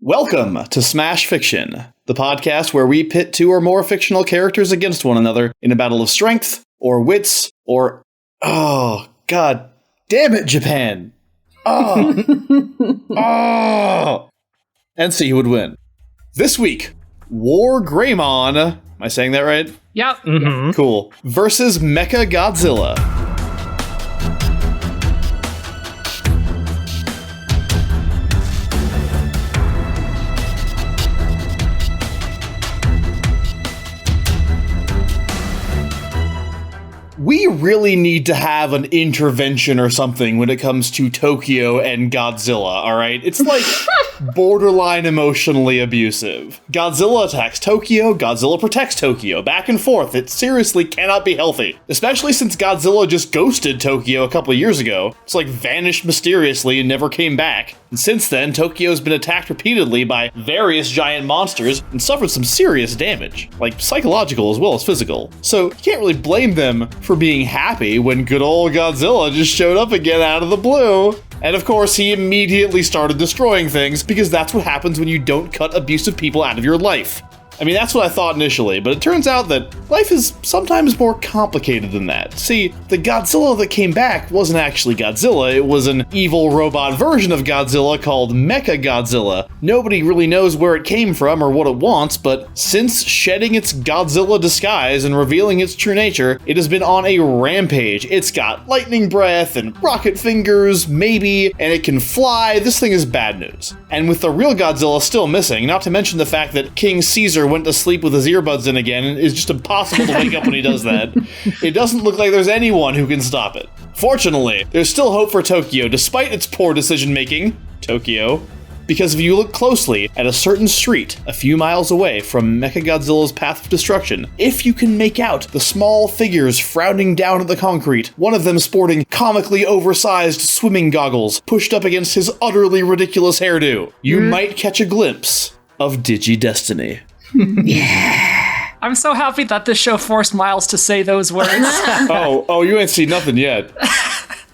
Welcome to Smash Fiction, the podcast where we pit two or more fictional characters against one another in a battle of strength, or wits, or... Oh, god damn it, Japan! Oh! And see who would win. This week, WarGreymon, am I saying that right? Yep. Mm-hmm. Cool. Versus Mechagodzilla. We really need to have an intervention or something when it comes to Tokyo and Godzilla, alright? It's like borderline emotionally abusive. Godzilla attacks Tokyo, Godzilla protects Tokyo, back and forth. It seriously cannot be healthy. Especially since Godzilla just ghosted Tokyo a couple years ago. It's like vanished mysteriously and never came back. And since then, Tokyo's been attacked repeatedly by various giant monsters and suffered some serious damage, like psychological as well as physical. So you can't really blame them for being happy when good old Godzilla just showed up again out of the blue. And of course, he immediately started destroying things, because that's what happens when you don't cut abusive people out of your life. I mean, that's what I thought initially, but it turns out that life is sometimes more complicated than that. See, the Godzilla that came back wasn't actually Godzilla, it was an evil robot version of Godzilla called Mechagodzilla. Nobody really knows where it came from or what it wants, but since shedding its Godzilla disguise and revealing its true nature, it has been on a rampage. It's got lightning breath and rocket fingers, maybe, and it can fly. This thing is bad news. And with the real Godzilla still missing, not to mention the fact that King Caesar went to sleep with his earbuds in again, and it's just impossible to wake up when he does that. It doesn't look like there's anyone who can stop it. Fortunately, there's still hope for Tokyo, despite its poor decision-making, Tokyo, because if you look closely at a certain street a few miles away from Mechagodzilla's path of destruction, if you can make out the small figures frowning down at the concrete, one of them sporting comically oversized swimming goggles pushed up against his utterly ridiculous hairdo, you might catch a glimpse of Digi Destiny. Yeah. I'm so happy that this show forced Miles to say those words. Oh, you ain't seen nothing yet.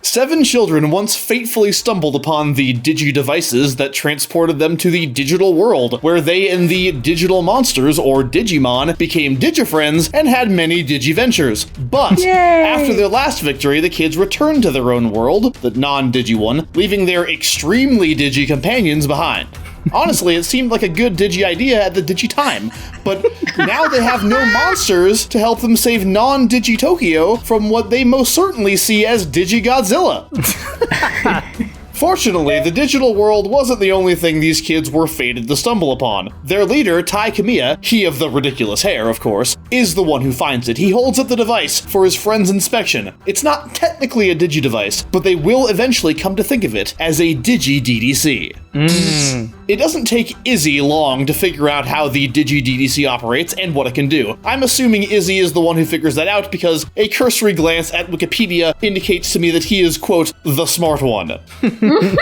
7 children once fatefully stumbled upon the digi devices that transported them to the digital world, where they and the digital monsters, or Digimon, became digifriends and had many digi-ventures. But after their last victory, the kids returned to their own world, the non-digi one, leaving their extremely digi companions behind. Honestly, it seemed like a good digi idea at the digi time, but now they have no monsters to help them save non-digi Tokyo from what they most certainly see as Digi Godzilla. Fortunately, the digital world wasn't the only thing these kids were fated to stumble upon. Their leader, Tai Kamiya, he of the ridiculous hair, of course, is the one who finds it. He holds up the device for his friend's inspection. It's not technically a digi-device, but they will eventually come to think of it as a digi-DDC. It doesn't take Izzy long to figure out how the digi-DDC operates and what it can do. I'm assuming Izzy is the one who figures that out because a cursory glance at Wikipedia indicates to me that he is, quote, the smart one.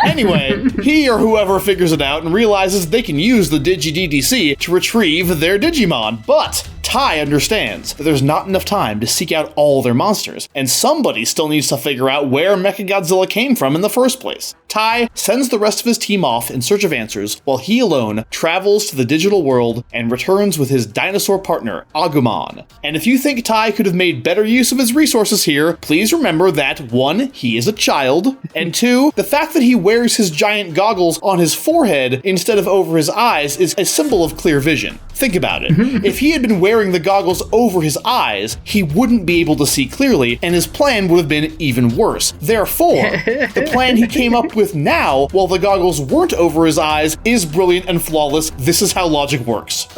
Anyway, he or whoever figures it out and realizes they can use the digi-DDC to retrieve their Digimon, but Tai understands that there's not enough time to seek out all their monsters, and somebody still needs to figure out where Mechagodzilla came from in the first place. Tai sends the rest of his team off in search of answers, while he alone travels to the digital world and returns with his dinosaur partner, Agumon. And if you think Tai could have made better use of his resources here, please remember that 1, he is a child, and 2, the fact that he wears his giant goggles on his forehead instead of over his eyes is a symbol of clear vision. Think about it. If he had been wearing the goggles over his eyes, he wouldn't be able to see clearly, and his plan would have been even worse. Therefore, the plan he came up with now, while the goggles weren't over his eyes, is brilliant and flawless. This is how logic works.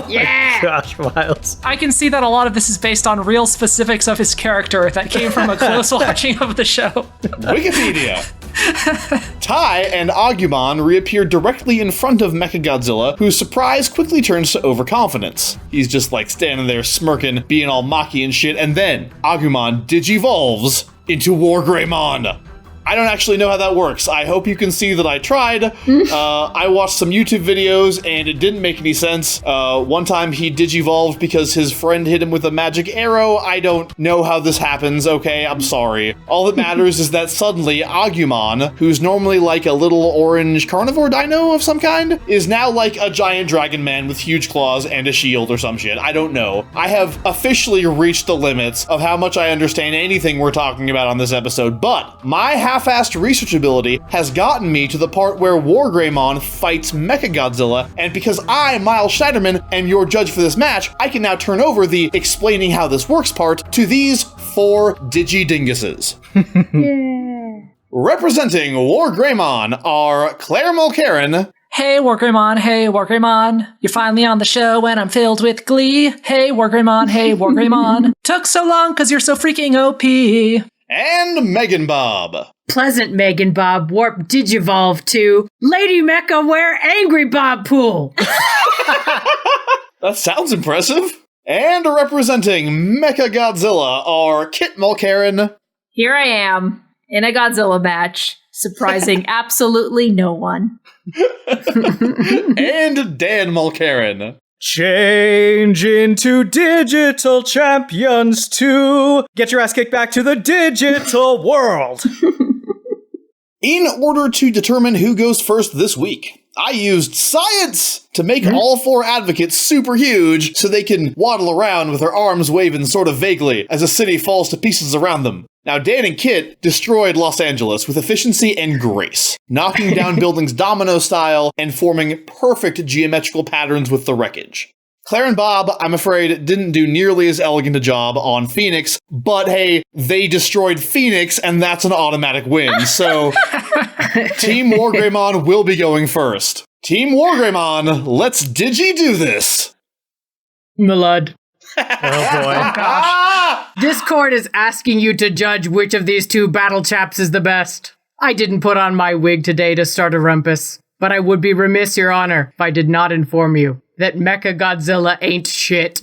Yeah! Gosh, Miles. I can see that a lot of this is based on real specifics of his character that came from a close watching of the show. Wikipedia. Tai and Agumon reappear directly in front of Mechagodzilla, whose surprise quickly turns to overconfidence. He's just like standing there smirking, being all mocky and shit, and then Agumon digivolves into WarGreymon. I don't actually know how that works. I hope you can see that I tried. I watched some YouTube videos and it didn't make any sense. One time he digivolved because his friend hit him with a magic arrow. I don't know how this happens, okay? I'm sorry. All that matters is that suddenly Agumon, who's normally like a little orange carnivore dino of some kind, is now like a giant dragon man with huge claws and a shield or some shit. I don't know. I have officially reached the limits of how much I understand anything we're talking about on this episode, but my half-assed research ability has gotten me to the part where WarGreymon fights Mechagodzilla, and because I, Miles Schneiderman, am your judge for this match, I can now turn over the explaining how this works part to these 4 digi-dinguses. Representing WarGreymon are Claire Mulcairn. Hey, WarGreymon, you're finally on the show and I'm filled with glee. Hey, WarGreymon, took so long cause you're so freaking OP. And Megan Bob. Pleasant Megan Bob, warp digivolve to Lady Mecha wear Angry Bob pool. That sounds impressive. And representing Mechagodzilla are Kit Mulcairn. Here I am, in a Godzilla match, surprising absolutely no one. And Dan Mulcairn. Change into digital champions to get your ass kicked back to the digital world. In order to determine who goes first this week, I used science to make all 4 advocates super huge so they can waddle around with their arms waving sort of vaguely as a city falls to pieces around them. Now, Dan and Kit destroyed Los Angeles with efficiency and grace, knocking down buildings domino style and forming perfect geometrical patterns with the wreckage. Claire and Bob, I'm afraid, didn't do nearly as elegant a job on Phoenix, but hey, they destroyed Phoenix and that's an automatic win, so Team WarGreymon will be going first. Team WarGreymon, let's digi do this! Malud. Oh boy. Discord is asking you to judge which of these 2 battle chaps is the best. I didn't put on my wig today to start a rumpus, but I would be remiss, Your Honor, if I did not inform you that Mechagodzilla ain't shit.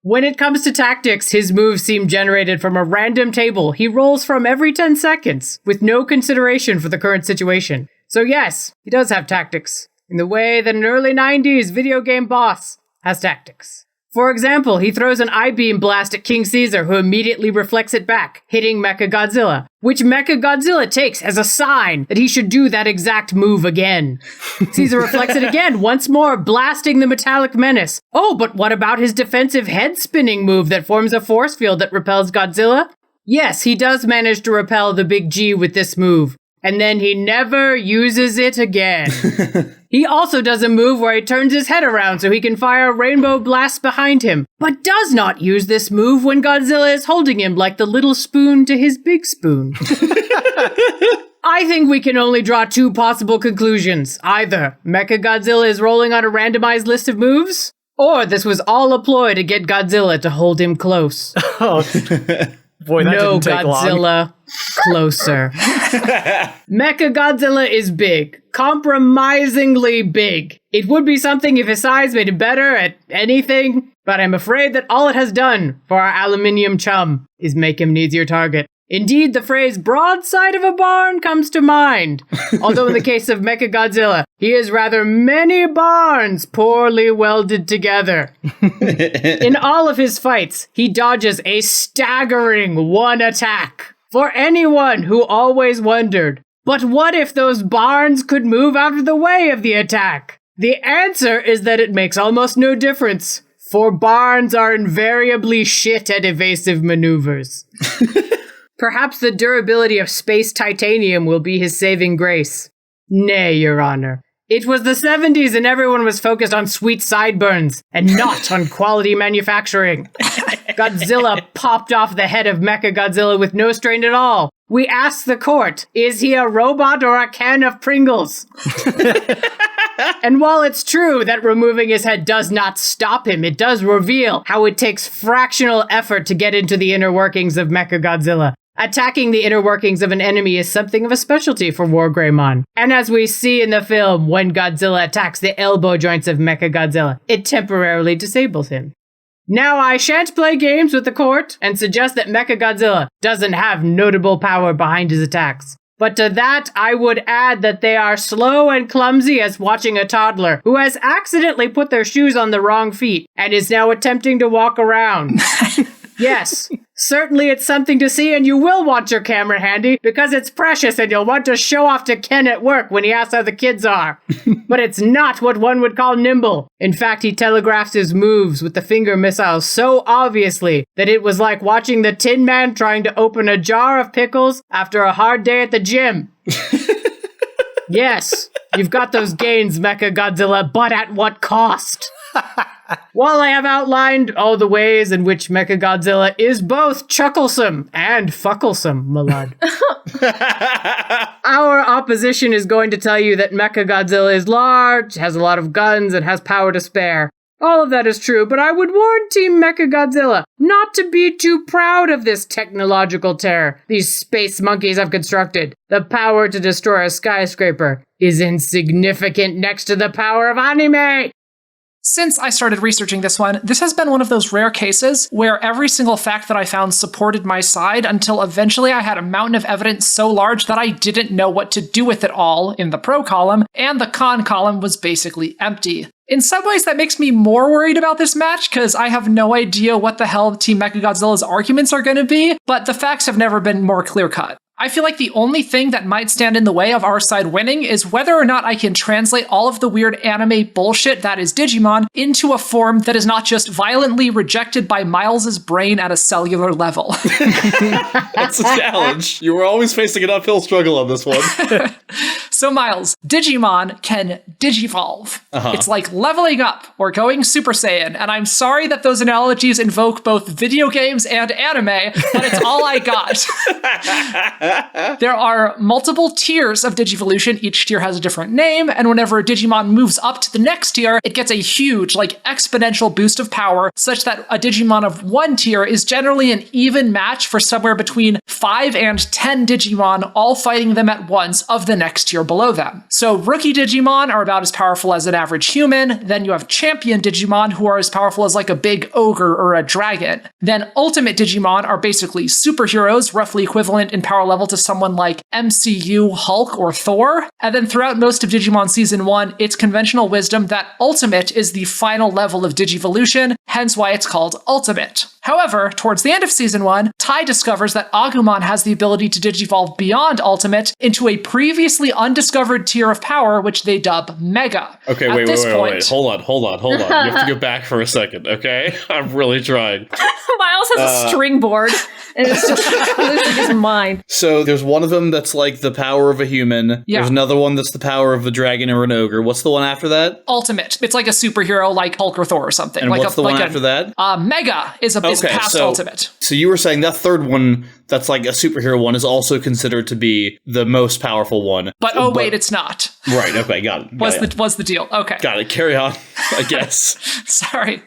When it comes to tactics, his moves seem generated from a random table he rolls from every 10 seconds, with no consideration for the current situation. So yes, he does have tactics, in the way that an early 90s video game boss has tactics. For example, he throws an I-beam blast at King Caesar, who immediately reflects it back, hitting Mechagodzilla, which Mechagodzilla takes as a sign that he should do that exact move again. Caesar reflects it again, once more, blasting the metallic menace. Oh, but what about his defensive head-spinning move that forms a force field that repels Godzilla? Yes, he does manage to repel the big G with this move, and then he never uses it again. He also does a move where he turns his head around so he can fire a rainbow blast behind him, but does not use this move when Godzilla is holding him like the little spoon to his big spoon. I think we can only draw 2 possible conclusions. Either Mechagodzilla is rolling on a randomized list of moves, or this was all a ploy to get Godzilla to hold him close. Oh, boy, that no, didn't take Godzilla, long. closer. Mechagodzilla is big. Compromisingly big. It would be something if his size made him better at anything, but I'm afraid that all it has done for our aluminium chum is make him an easier target. Indeed, the phrase broadside of a barn comes to mind. Although in the case of Mechagodzilla, he is rather many barns poorly welded together. In all of his fights, he dodges a staggering 1 attack. For anyone who always wondered, but what if those barns could move out of the way of the attack? The answer is that it makes almost no difference, for barns are invariably shit at evasive maneuvers. Perhaps the durability of space titanium will be his saving grace. Nay, Your Honor. It was the 70s and everyone was focused on sweet sideburns and not on quality manufacturing. Godzilla popped off the head of Mechagodzilla with no strain at all. We asked the court, is he a robot or a can of Pringles? And while it's true that removing his head does not stop him, it does reveal how it takes fractional effort to get into the inner workings of Mechagodzilla. Attacking the inner workings of an enemy is something of a specialty for WarGreymon. And as we see in the film, when Godzilla attacks the elbow joints of Mechagodzilla, it temporarily disables him. Now, I shan't play games with the court and suggest that Mechagodzilla doesn't have notable power behind his attacks. But to that, I would add that they are slow and clumsy as watching a toddler who has accidentally put their shoes on the wrong feet and is now attempting to walk around. Yes, certainly it's something to see, and you will want your camera handy because it's precious and you'll want to show off to Ken at work when he asks how the kids are. But it's not what one would call nimble. In fact, he telegraphs his moves with the finger missiles so obviously that it was like watching the Tin Man trying to open a jar of pickles after a hard day at the gym. Yes, you've got those gains, Mechagodzilla, but at what cost? While I have outlined all the ways in which Mechagodzilla is both chucklesome and fucklesome, Malad, our opposition is going to tell you that Mechagodzilla is large, has a lot of guns, and has power to spare. All of that is true, but I would warn Team Mechagodzilla not to be too proud of this technological terror these space monkeys have constructed. The power to destroy a skyscraper is insignificant next to the power of anime. Since I started researching this one, this has been one of those rare cases where every single fact that I found supported my side until eventually I had a mountain of evidence so large that I didn't know what to do with it all in the pro column, and the con column was basically empty. In some ways, that makes me more worried about this match because I have no idea what the hell Team Mechagodzilla's arguments are going to be, but the facts have never been more clear-cut. I feel like the only thing that might stand in the way of our side winning is whether or not I can translate all of the weird anime bullshit that is Digimon into a form that is not just violently rejected by Miles's brain at a cellular level. That's a challenge. You were always facing an uphill struggle on this one. So Miles, Digimon can digivolve. It's like leveling up or going Super Saiyan, and I'm sorry that those analogies invoke both video games and anime, but it's all I got. There are multiple tiers of Digivolution. Each tier has a different name, and whenever a Digimon moves up to the next tier, it gets a huge, exponential boost of power, such that a Digimon of one tier is generally an even match for somewhere between 5 and 10 Digimon, all fighting them at once of the next tier below them. So rookie Digimon are about as powerful as an average human, then you have champion Digimon who are as powerful as a big ogre or a dragon. Then ultimate Digimon are basically superheroes, roughly equivalent in power level to someone like MCU Hulk or Thor. And then throughout most of Digimon Season 1, it's conventional wisdom that Ultimate is the final level of Digivolution, hence why it's called Ultimate. However, towards the end of Season 1, Tai discovers that Agumon has the ability to digivolve beyond Ultimate into a previously undiscovered tier of power, which they dub Mega. Okay, wait. Hold on. You have to go back for a second, okay? I'm really trying. Miles has a string board, and it's just losing his mind. So there's one of them that's like the power of a human. Yeah. There's another one that's the power of a dragon or an ogre. What's the one after that? Ultimate. It's like a superhero like Hulk or Thor or something. And what's the one after that? Mega is past Ultimate. So you were saying that third one that's like a superhero one is also considered to be the most powerful one. But wait, it's not. Right, okay, got it. What's the deal? Okay. Got it, carry on, I guess. Sorry.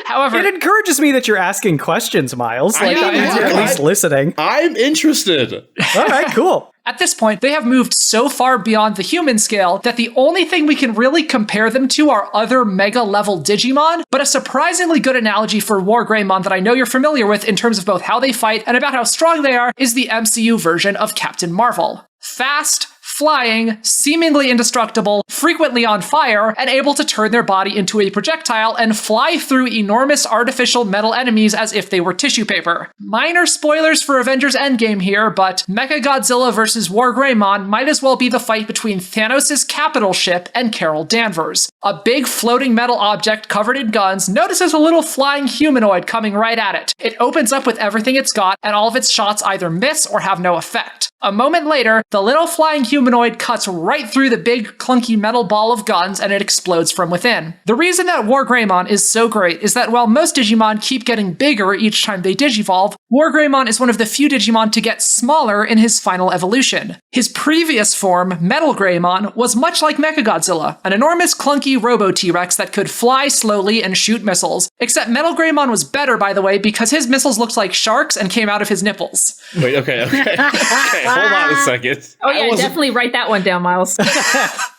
However, It encourages me that you're asking questions, Miles. You're am. at least listening. I'm interested. All right, cool. at this point, they have moved so far beyond the human scale that the only thing we can really compare them to are other mega-level Digimon, but a surprisingly good analogy for WarGreymon that I know you're familiar with in terms of both how they fight and about how strong they are is the MCU version of Captain Marvel. Fast, flying, seemingly indestructible, frequently on fire, and able to turn their body into a projectile and fly through enormous artificial metal enemies as if they were tissue paper. Minor spoilers for Avengers Endgame here, but Mechagodzilla vs. WarGreymon might as well be the fight between Thanos' capital ship and Carol Danvers. A big floating metal object covered in guns notices a little flying humanoid coming right at it. It opens up with everything it's got, and all of its shots either miss or have no effect. A moment later, the little flying humanoid cuts right through the big clunky metal ball of guns and it explodes from within. The reason that WarGreymon is so great is that while most Digimon keep getting bigger each time they digivolve, WarGreymon is one of the few Digimon to get smaller in his final evolution. His previous form, MetalGreymon, was much like Mechagodzilla, an enormous clunky robo-T-Rex that could fly slowly and shoot missiles. Except MetalGreymon was better, by the way, because his missiles looked like sharks and came out of his nipples. Wait, okay, hold on a second. Oh yeah, definitely write that one down, Miles.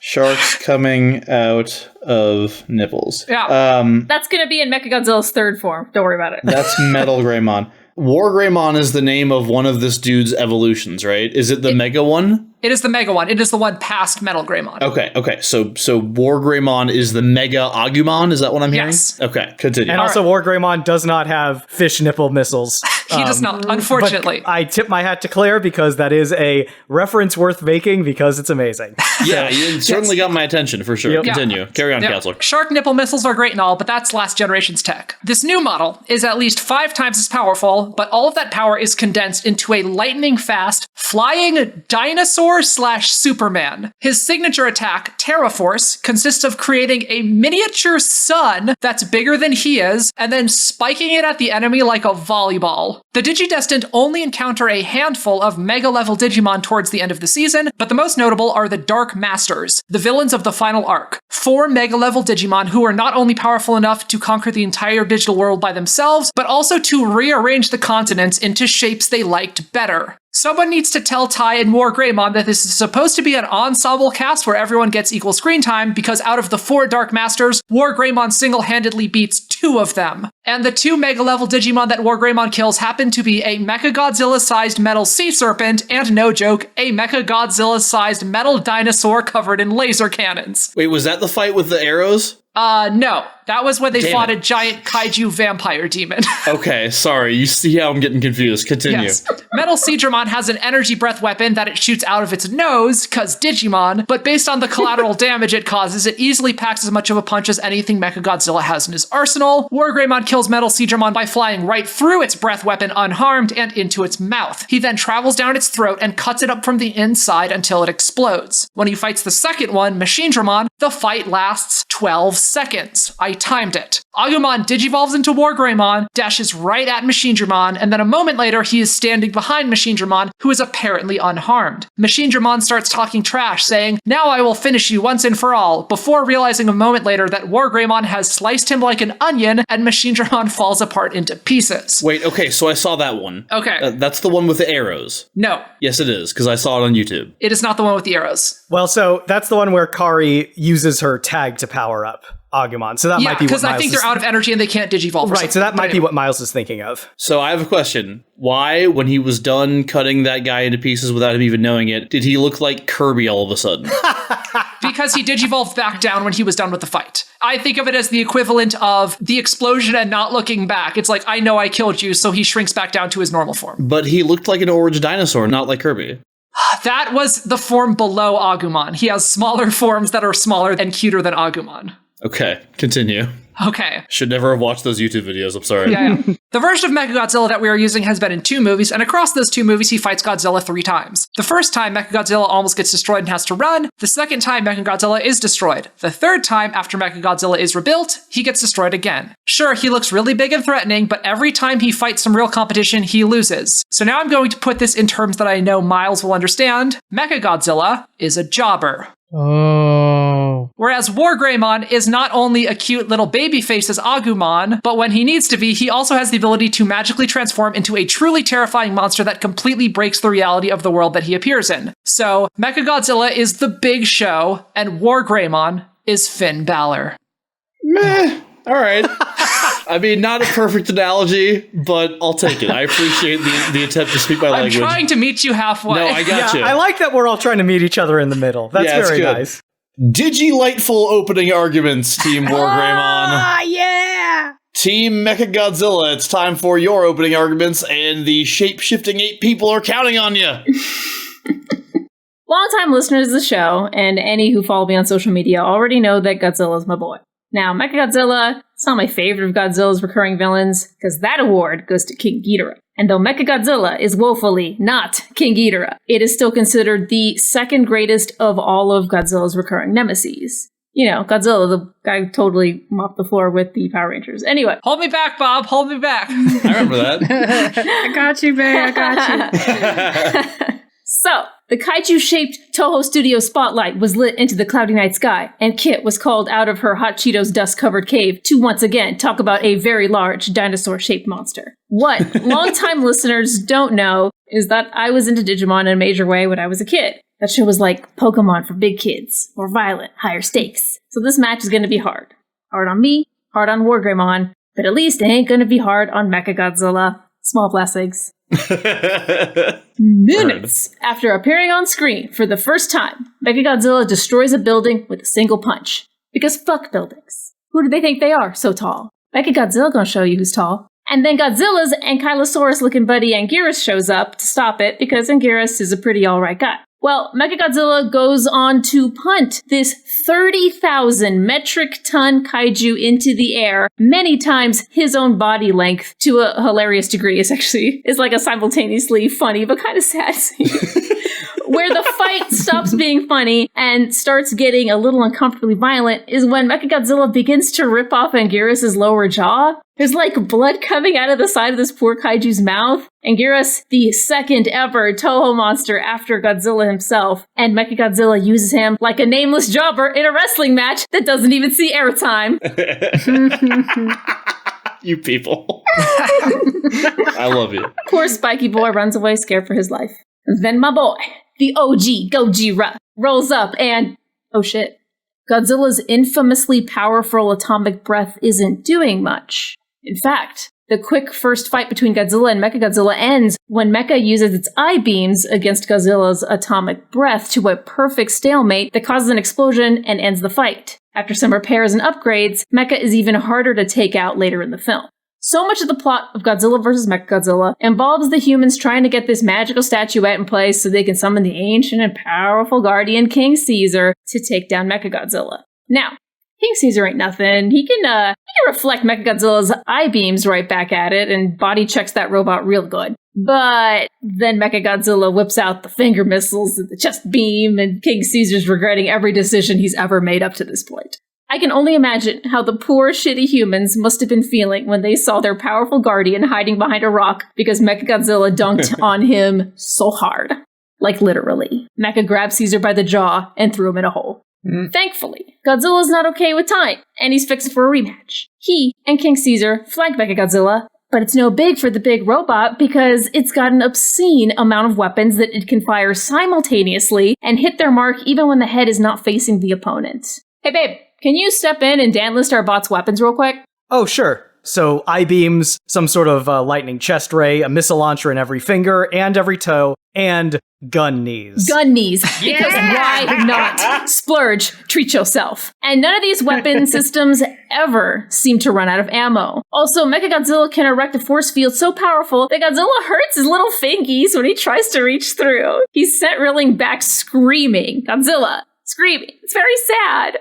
Sharks coming out of nipples. Yeah. That's going to be in Mechagodzilla's third form. Don't worry about it. That's MetalGreymon. WarGreymon is the name of one of this dude's evolutions, right? Is it the Mega one? It is the Mega one. It is the one past Metal-Greymon. Okay. So WarGreymon is the Mega Agumon? Is that what I'm hearing? Yes. Okay, continue. And also, WarGreymon does not have fish nipple missiles. He does not, unfortunately. But I tip my hat to Claire because that is a reference worth making because it's amazing. Yeah, you certainly got my attention for sure. Yep. Continue. Carry on, Counselor. Shark nipple missiles are great and all, but that's last generation's tech. This new model is at least 5 times as powerful, but all of that power is condensed into a lightning-fast, flying dinosaur/Superman. His signature attack, Terraforce, consists of creating a miniature sun that's bigger than he is, and then spiking it at the enemy like a volleyball. The Digidestined only encounter a handful of mega-level Digimon towards the end of the season, but the most notable are the Dark Masters, the villains of the final arc. 4 mega-level Digimon who are not only powerful enough to conquer the entire digital world by themselves, but also to rearrange the continents into shapes they liked better. Someone needs to tell Ty and WarGreymon that this is supposed to be an ensemble cast where everyone gets equal screen time, because out of the 4 Dark Masters, WarGreymon single-handedly beats 2 of them. And the 2 mega-level Digimon that WarGreymon kills happen to be a Mechagodzilla-sized metal sea serpent, and no joke, a Mechagodzilla-sized metal dinosaur covered in laser cannons. Wait, was that the fight with the arrows? No. That was when they fought a giant kaiju vampire demon. Okay, sorry. You see how I'm getting confused. Continue. Yes. Metal Seedramon has an energy breath weapon that it shoots out of its nose, cause Digimon, but based on the collateral damage it causes, it easily packs as much of a punch as anything Mechagodzilla has in his arsenal. WarGreymon kills Metal Seedramon by flying right through its breath weapon unharmed and into its mouth. He then travels down its throat and cuts it up from the inside until it explodes. When he fights the second one, Machinedramon, the fight lasts 12 seconds. I timed it. Agumon digivolves into WarGreymon, dashes right at Machinedramon, and then a moment later he is standing behind Machinedramon, who is apparently unharmed. Machinedramon starts talking trash, saying, "Now I will finish you once and for all," before realizing a moment later that WarGreymon has sliced him like an onion, and Machinedramon falls apart into pieces. Wait, okay, so I saw that one. Okay. That's the one with the arrows. No. Yes, it is, because I saw it on YouTube. It is not the one with the arrows. Well, so that's the one where Kari uses her tag to power up Agumon. So that might be what because Miles I think they're out of energy and they can't digivolve. Right, so that might be what Miles is thinking of. So I have a question. Why, when he was done cutting that guy into pieces without him even knowing it, did he look like Kirby all of a sudden? Because he digivolved back down when he was done with the fight. I think of it as the equivalent of the explosion and not looking back. It's like, I know I killed you, so he shrinks back down to his normal form. But he looked like an orange dinosaur, not like Kirby. That was the form below Agumon. He has smaller forms that are smaller and cuter than Agumon. Okay, continue. Okay. Should never have watched those YouTube videos, I'm sorry. Yeah. The version of Mechagodzilla that we are using has been in 2 movies, and across those 2 movies he fights Godzilla 3 times. The first time, Mechagodzilla almost gets destroyed and has to run. The second time, Mechagodzilla is destroyed. The third time, after Mechagodzilla is rebuilt, he gets destroyed again. Sure, he looks really big and threatening, but every time he fights some real competition, he loses. So now I'm going to put this in terms that I know Miles will understand. Mechagodzilla is a jobber. Oh. Whereas WarGreymon is not only a cute little baby face as Agumon, but when he needs to be, he also has the ability to magically transform into a truly terrifying monster that completely breaks the reality of the world that he appears in. So, Mechagodzilla is the big show, and WarGreymon is Finn Balor. Meh. All right. I mean, not a perfect analogy, but I'll take it. I appreciate the attempt to speak my language. I'm trying to meet you halfway. No, I got you. I like that we're all trying to meet each other in the middle. That's very nice. Digilightful opening arguments, Team WarGreymon. Ah, yeah! Team Mechagodzilla, it's time for your opening arguments, and the shape-shifting 8 people are counting on you. Longtime listeners of the show, and any who follow me on social media already know that Godzilla's my boy. Now, Mechagodzilla, it's not my favorite of Godzilla's recurring villains, because that award goes to King Ghidorah. And though Mechagodzilla is woefully not King Ghidorah, it is still considered the second greatest of all of Godzilla's recurring nemeses. Godzilla, the guy who totally mopped the floor with the Power Rangers. Anyway. Hold me back, Bob. Hold me back. I remember that. I got you, man. I got you. So, the kaiju-shaped Toho Studio spotlight was lit into the cloudy night sky, and Kit was called out of her Hot Cheetos dust-covered cave to once again talk about a very large dinosaur-shaped monster. What longtime listeners don't know is that I was into Digimon in a major way when I was a kid. That show was like Pokemon for big kids, more violent, higher stakes. So this match is going to be hard. Hard on me, hard on WarGreymon, but at least it ain't going to be hard on Mechagodzilla. Small blessings. Minutes after appearing on screen for the first time, Mechagodzilla destroys a building with a single punch. Because fuck buildings. Who do they think they are so tall? Mechagodzilla gonna show you who's tall. And then Godzilla's Ankylosaurus-looking buddy Anguirus shows up to stop it because Anguirus is a pretty alright guy. Well, Mechagodzilla goes on to punt this 30,000 metric ton kaiju into the air, many times his own body length, to a hilarious degree. It's like a simultaneously funny but kind of sad scene. Where the fight stops being funny and starts getting a little uncomfortably violent is when Mechagodzilla begins to rip off Anguirus' lower jaw. There's like blood coming out of the side of this poor kaiju's mouth. Anguirus, the second ever Toho monster after Godzilla himself, and Mechagodzilla uses him like a nameless jobber in a wrestling match that doesn't even see airtime. You people. I love you. Poor spiky boy runs away scared for his life. Then my boy, the OG Gojira, rolls up and... oh shit. Godzilla's infamously powerful atomic breath isn't doing much. In fact, the quick first fight between Godzilla and Mechagodzilla ends when Mecha uses its I-beams against Godzilla's atomic breath to a perfect stalemate that causes an explosion and ends the fight. After some repairs and upgrades, Mecha is even harder to take out later in the film. So much of the plot of Godzilla vs. Mechagodzilla involves the humans trying to get this magical statuette in place so they can summon the ancient and powerful guardian King Caesar to take down Mechagodzilla. Now, King Caesar ain't nothing. He can reflect Mechagodzilla's I-beams right back at it and body checks that robot real good. But then Mechagodzilla whips out the finger missiles and the chest beam, and King Caesar's regretting every decision he's ever made up to this point. I can only imagine how the poor, shitty humans must have been feeling when they saw their powerful guardian hiding behind a rock because Mechagodzilla dunked on him so hard. Like literally. Mecha grabbed Caesar by the jaw and threw him in a hole. Thankfully, Godzilla's not okay with time, and he's fixing for a rematch. He and King Caesar flank Mechagodzilla, but it's no big for the big robot because it's got an obscene amount of weapons that it can fire simultaneously and hit their mark even when the head is not facing the opponent. Hey babe, can you step in and Dan list our bot's weapons real quick? Oh, sure. So I-beams, some sort of lightning chest ray, a missile launcher in every finger and every toe, and gun knees. Gun knees. Because why not? Splurge, treat yourself. And none of these weapon systems ever seem to run out of ammo. Also, Mechagodzilla can erect a force field so powerful that Godzilla hurts his little fingies when he tries to reach through. He's sent reeling back screaming. Godzilla, screaming. It's very sad.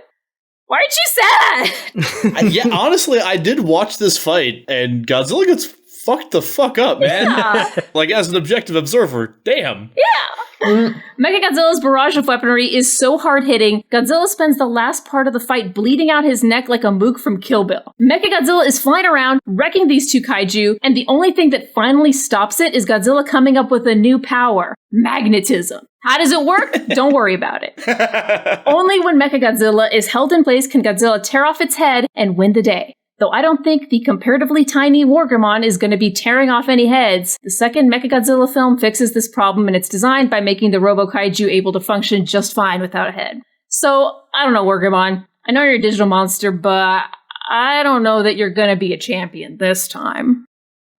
Why aren't you sad? Yeah, honestly, I did watch this fight, and Godzilla gets fucked the fuck up, man. Yeah. Like, as an objective observer, damn. Yeah. Mechagodzilla's barrage of weaponry is so hard-hitting, Godzilla spends the last part of the fight bleeding out his neck like a mook from Kill Bill. Mechagodzilla is flying around, wrecking these two kaiju, and the only thing that finally stops it is Godzilla coming up with a new power. Magnetism. How does it work? Don't worry about it. Only when Mechagodzilla is held in place can Godzilla tear off its head and win the day. Though I don't think the comparatively tiny WarGreymon is going to be tearing off any heads, the second Mechagodzilla film fixes this problem in its design by making the Robo-Kaiju able to function just fine without a head. So, I don't know, WarGreymon. I know you're a digital monster, but I don't know that you're going to be a champion this time.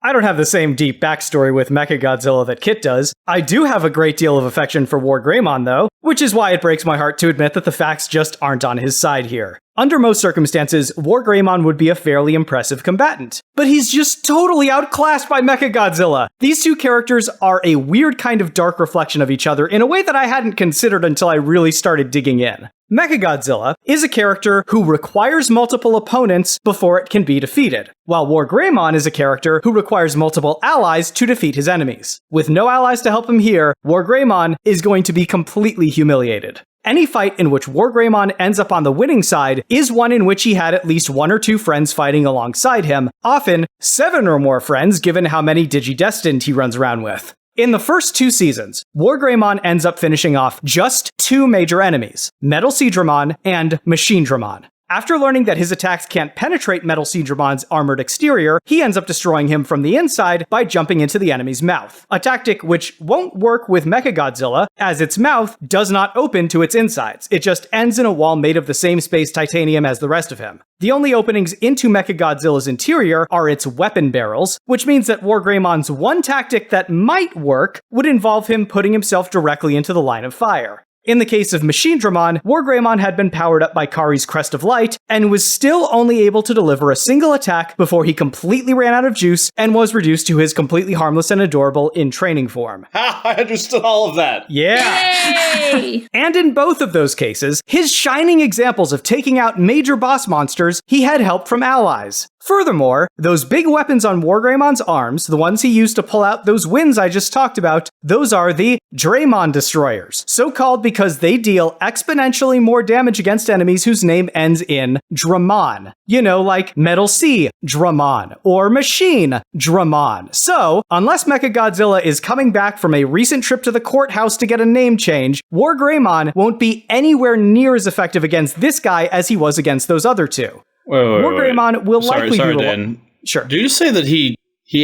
I don't have the same deep backstory with Mechagodzilla that Kit does. I do have a great deal of affection for WarGreymon, though, which is why it breaks my heart to admit that the facts just aren't on his side here. Under most circumstances, WarGreymon would be a fairly impressive combatant. But he's just totally outclassed by Mechagodzilla! These two characters are a weird kind of dark reflection of each other in a way that I hadn't considered until I really started digging in. Mechagodzilla is a character who requires multiple opponents before it can be defeated, while WarGreymon is a character who requires multiple allies to defeat his enemies. With no allies to help him here, WarGreymon is going to be completely humiliated. Any fight in which WarGreymon ends up on the winning side is one in which he had at least 1 or 2 friends fighting alongside him, often 7 or more friends given how many Digidestined he runs around with. In the first 2 seasons, WarGreymon ends up finishing off just 2 major enemies, Metal Seadramon and Machine Dramon. After learning that his attacks can't penetrate Metal Seadramon's armored exterior, he ends up destroying him from the inside by jumping into the enemy's mouth, a tactic which won't work with Mechagodzilla, as its mouth does not open to its insides. It just ends in a wall made of the same space titanium as the rest of him. The only openings into Mechagodzilla's interior are its weapon barrels, which means that WarGreymon's one tactic that might work would involve him putting himself directly into the line of fire. In the case of Machine Dramon, WarGreymon had been powered up by Kari's Crest of Light, and was still only able to deliver a single attack before he completely ran out of juice and was reduced to his completely harmless and adorable in training form. I understood all of that. Yeah! Yay! And in both of those cases, his shining examples of taking out major boss monsters, he had help from allies. Furthermore, those big weapons on WarGreymon's arms, the ones he used to pull out those winds I just talked about, those are the Draymon Destroyers, so called because they deal exponentially more damage against enemies whose name ends in Dramon. You know, like Metal Sea Dramon, or Machine Dramon. So, unless Mechagodzilla is coming back from a recent trip to the courthouse to get a name change, WarGreymon won't be anywhere near as effective against this guy as he was against those other 2. WarGreymon will likely be Dan. Sure. Do you say that he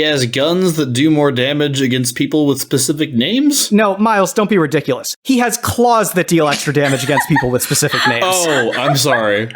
has guns that do more damage against people with specific names? No, Miles, don't be ridiculous. He has claws that deal extra damage against people with specific names. Oh, I'm sorry.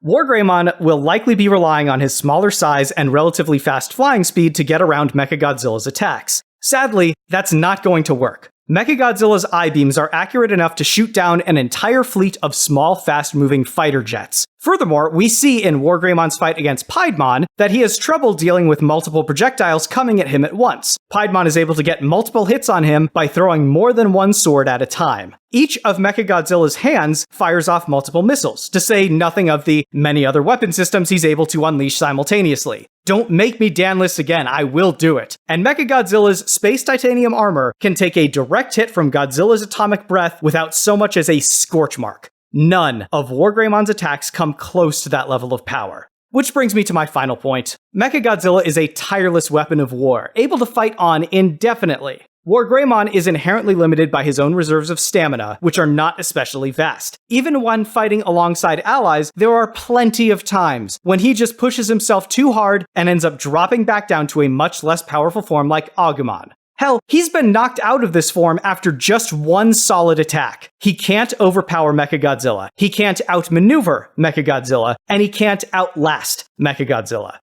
WarGreymon will likely be relying on his smaller size and relatively fast flying speed to get around Mechagodzilla's attacks. Sadly, that's not going to work. Mechagodzilla's I-beams are accurate enough to shoot down an entire fleet of small, fast-moving fighter jets. Furthermore, we see in WarGreymon's fight against Piedmon that he has trouble dealing with multiple projectiles coming at him at once. Piedmon is able to get multiple hits on him by throwing more than one sword at a time. Each of Mechagodzilla's hands fires off multiple missiles, to say nothing of the many other weapon systems he's able to unleash simultaneously. Don't make me Dan list again, I will do it. And Mechagodzilla's space titanium armor can take a direct hit from Godzilla's atomic breath without so much as a scorch mark. None of WarGreymon's attacks come close to that level of power. Which brings me to my final point. Mechagodzilla is a tireless weapon of war, able to fight on indefinitely. WarGreymon is inherently limited by his own reserves of stamina, which are not especially vast. Even when fighting alongside allies, there are plenty of times when he just pushes himself too hard and ends up dropping back down to a much less powerful form like Agumon. Hell, he's been knocked out of this form after just one solid attack. He can't overpower Mechagodzilla, he can't outmaneuver Mechagodzilla, and he can't outlast Mechagodzilla.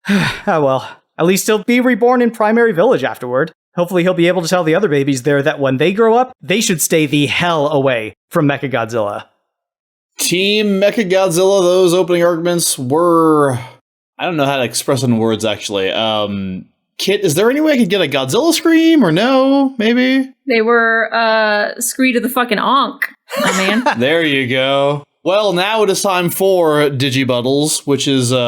Oh well, at least he'll be reborn in Primary Village afterward. Hopefully he'll be able to tell the other babies there that when they grow up, they should stay the hell away from Mechagodzilla. Team Mechagodzilla, those opening arguments were... I don't know how to express it in words, actually. Kit, is there any way I could get a Godzilla scream, or no? Maybe? They were, scree to the fucking onk, my man. There you go. Well, now it is time for Digibuttles, which is what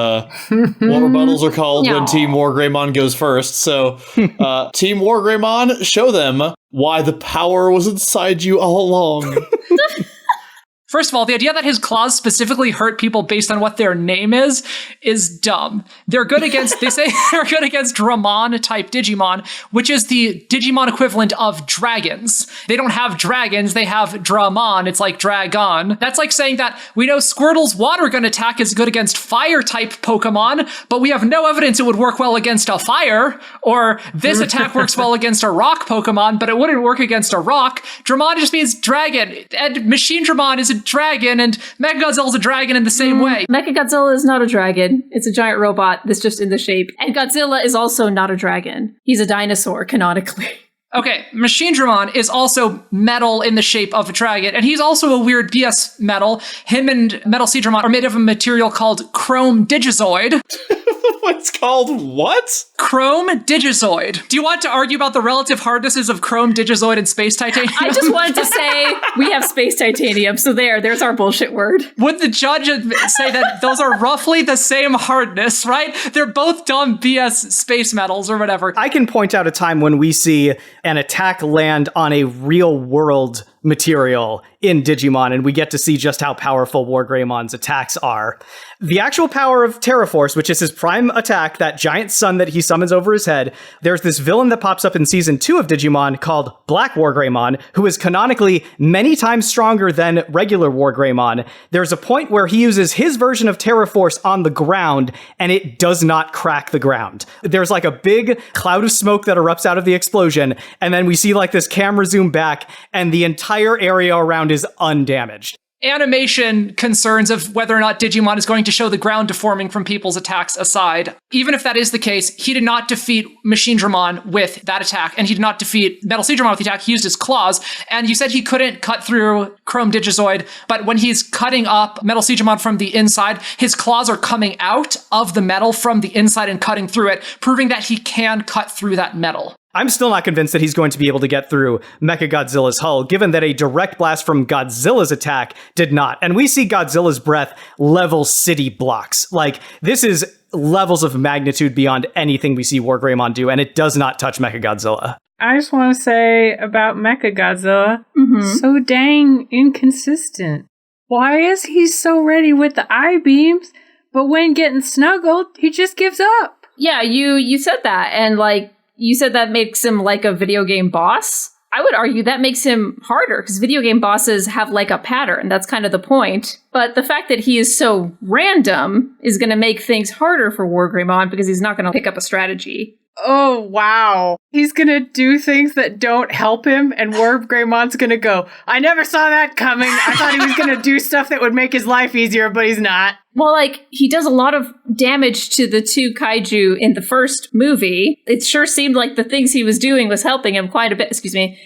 rebuttals are called when Team WarGreymon goes first. So, Team WarGreymon, show them why the power was inside you all along. First of all, the idea that his claws specifically hurt people based on what their name is dumb. They're good against, they say they're good against Dramon-type Digimon, which is the Digimon equivalent of dragons. They don't have dragons, they have Dramon. It's like Dragon. That's like saying that we know Squirtle's water gun attack is good against fire-type Pokemon, but we have no evidence it would work well against a fire, or this attack works well against a rock Pokemon, but it wouldn't work against a rock. Dramon just means dragon, and Machine Dramon is a dragon, and Mechagodzilla's a dragon in the same way. Mechagodzilla is not a dragon. It's a giant robot that's just in the shape. And Godzilla is also not a dragon. He's a dinosaur, canonically. Okay, Machine Dramon is also metal in the shape of a dragon, and he's also a weird BS metal. Him and Metal Seadramon are made of a material called chrome digizoid. It's called what? Chrome Digizoid. Do you want to argue about the relative hardnesses of Chrome Digizoid and Space Titanium? I just wanted to say we have space titanium, so there's our bullshit word. Would the judge say that those are roughly the same hardness, right? They're both dumb BS space metals or whatever. I can point out a time when we see an attack land on a real world material in Digimon, and we get to see just how powerful WarGreymon's attacks are. The actual power of Terraforce, which is his prime attack, that giant sun that he summons over his head, there's this villain that pops up in Season 2 of Digimon called Black WarGreymon, who is canonically many times stronger than regular WarGreymon. There's a point where he uses his version of Terraforce on the ground, and it does not crack the ground. There's like a big cloud of smoke that erupts out of the explosion, and then we see like this camera zoom back, and the entire area around is undamaged. Animation concerns of whether or not Digimon is going to show the ground deforming from people's attacks aside, even if that is the case, he did not defeat Machinedramon with that attack, and he did not defeat Metal Seedramon with the attack. He used his claws, and you said he couldn't cut through Chrome Digizoid, but when he's cutting up Metal Seedramon from the inside, his claws are coming out of the metal from the inside and cutting through it, proving that he can cut through that metal. I'm still not convinced that he's going to be able to get through Mechagodzilla's hull, given that a direct blast from Godzilla's attack did not. And we see Godzilla's breath level city blocks. Like, this is levels of magnitude beyond anything we see WarGreymon do, and it does not touch Mechagodzilla. I just want to say about Mechagodzilla, so dang inconsistent. Why is he so ready with the I-beams, but when getting snuggled, he just gives up? Yeah, you said that, and like, you said that makes him like a video game boss. I would argue that makes him harder, because video game bosses have like a pattern. That's kind of the point. But the fact that he is so random is going to make things harder for WarGreymon, because he's not going to pick up a strategy. Oh, wow. He's gonna do things that don't help him, and WarGreymon's gonna go, I never saw that coming. I thought he was gonna do stuff that would make his life easier, but he's not. Well, like, he does a lot of damage to the two kaiju in the first movie. It sure seemed like the things he was doing was helping him quite a bit,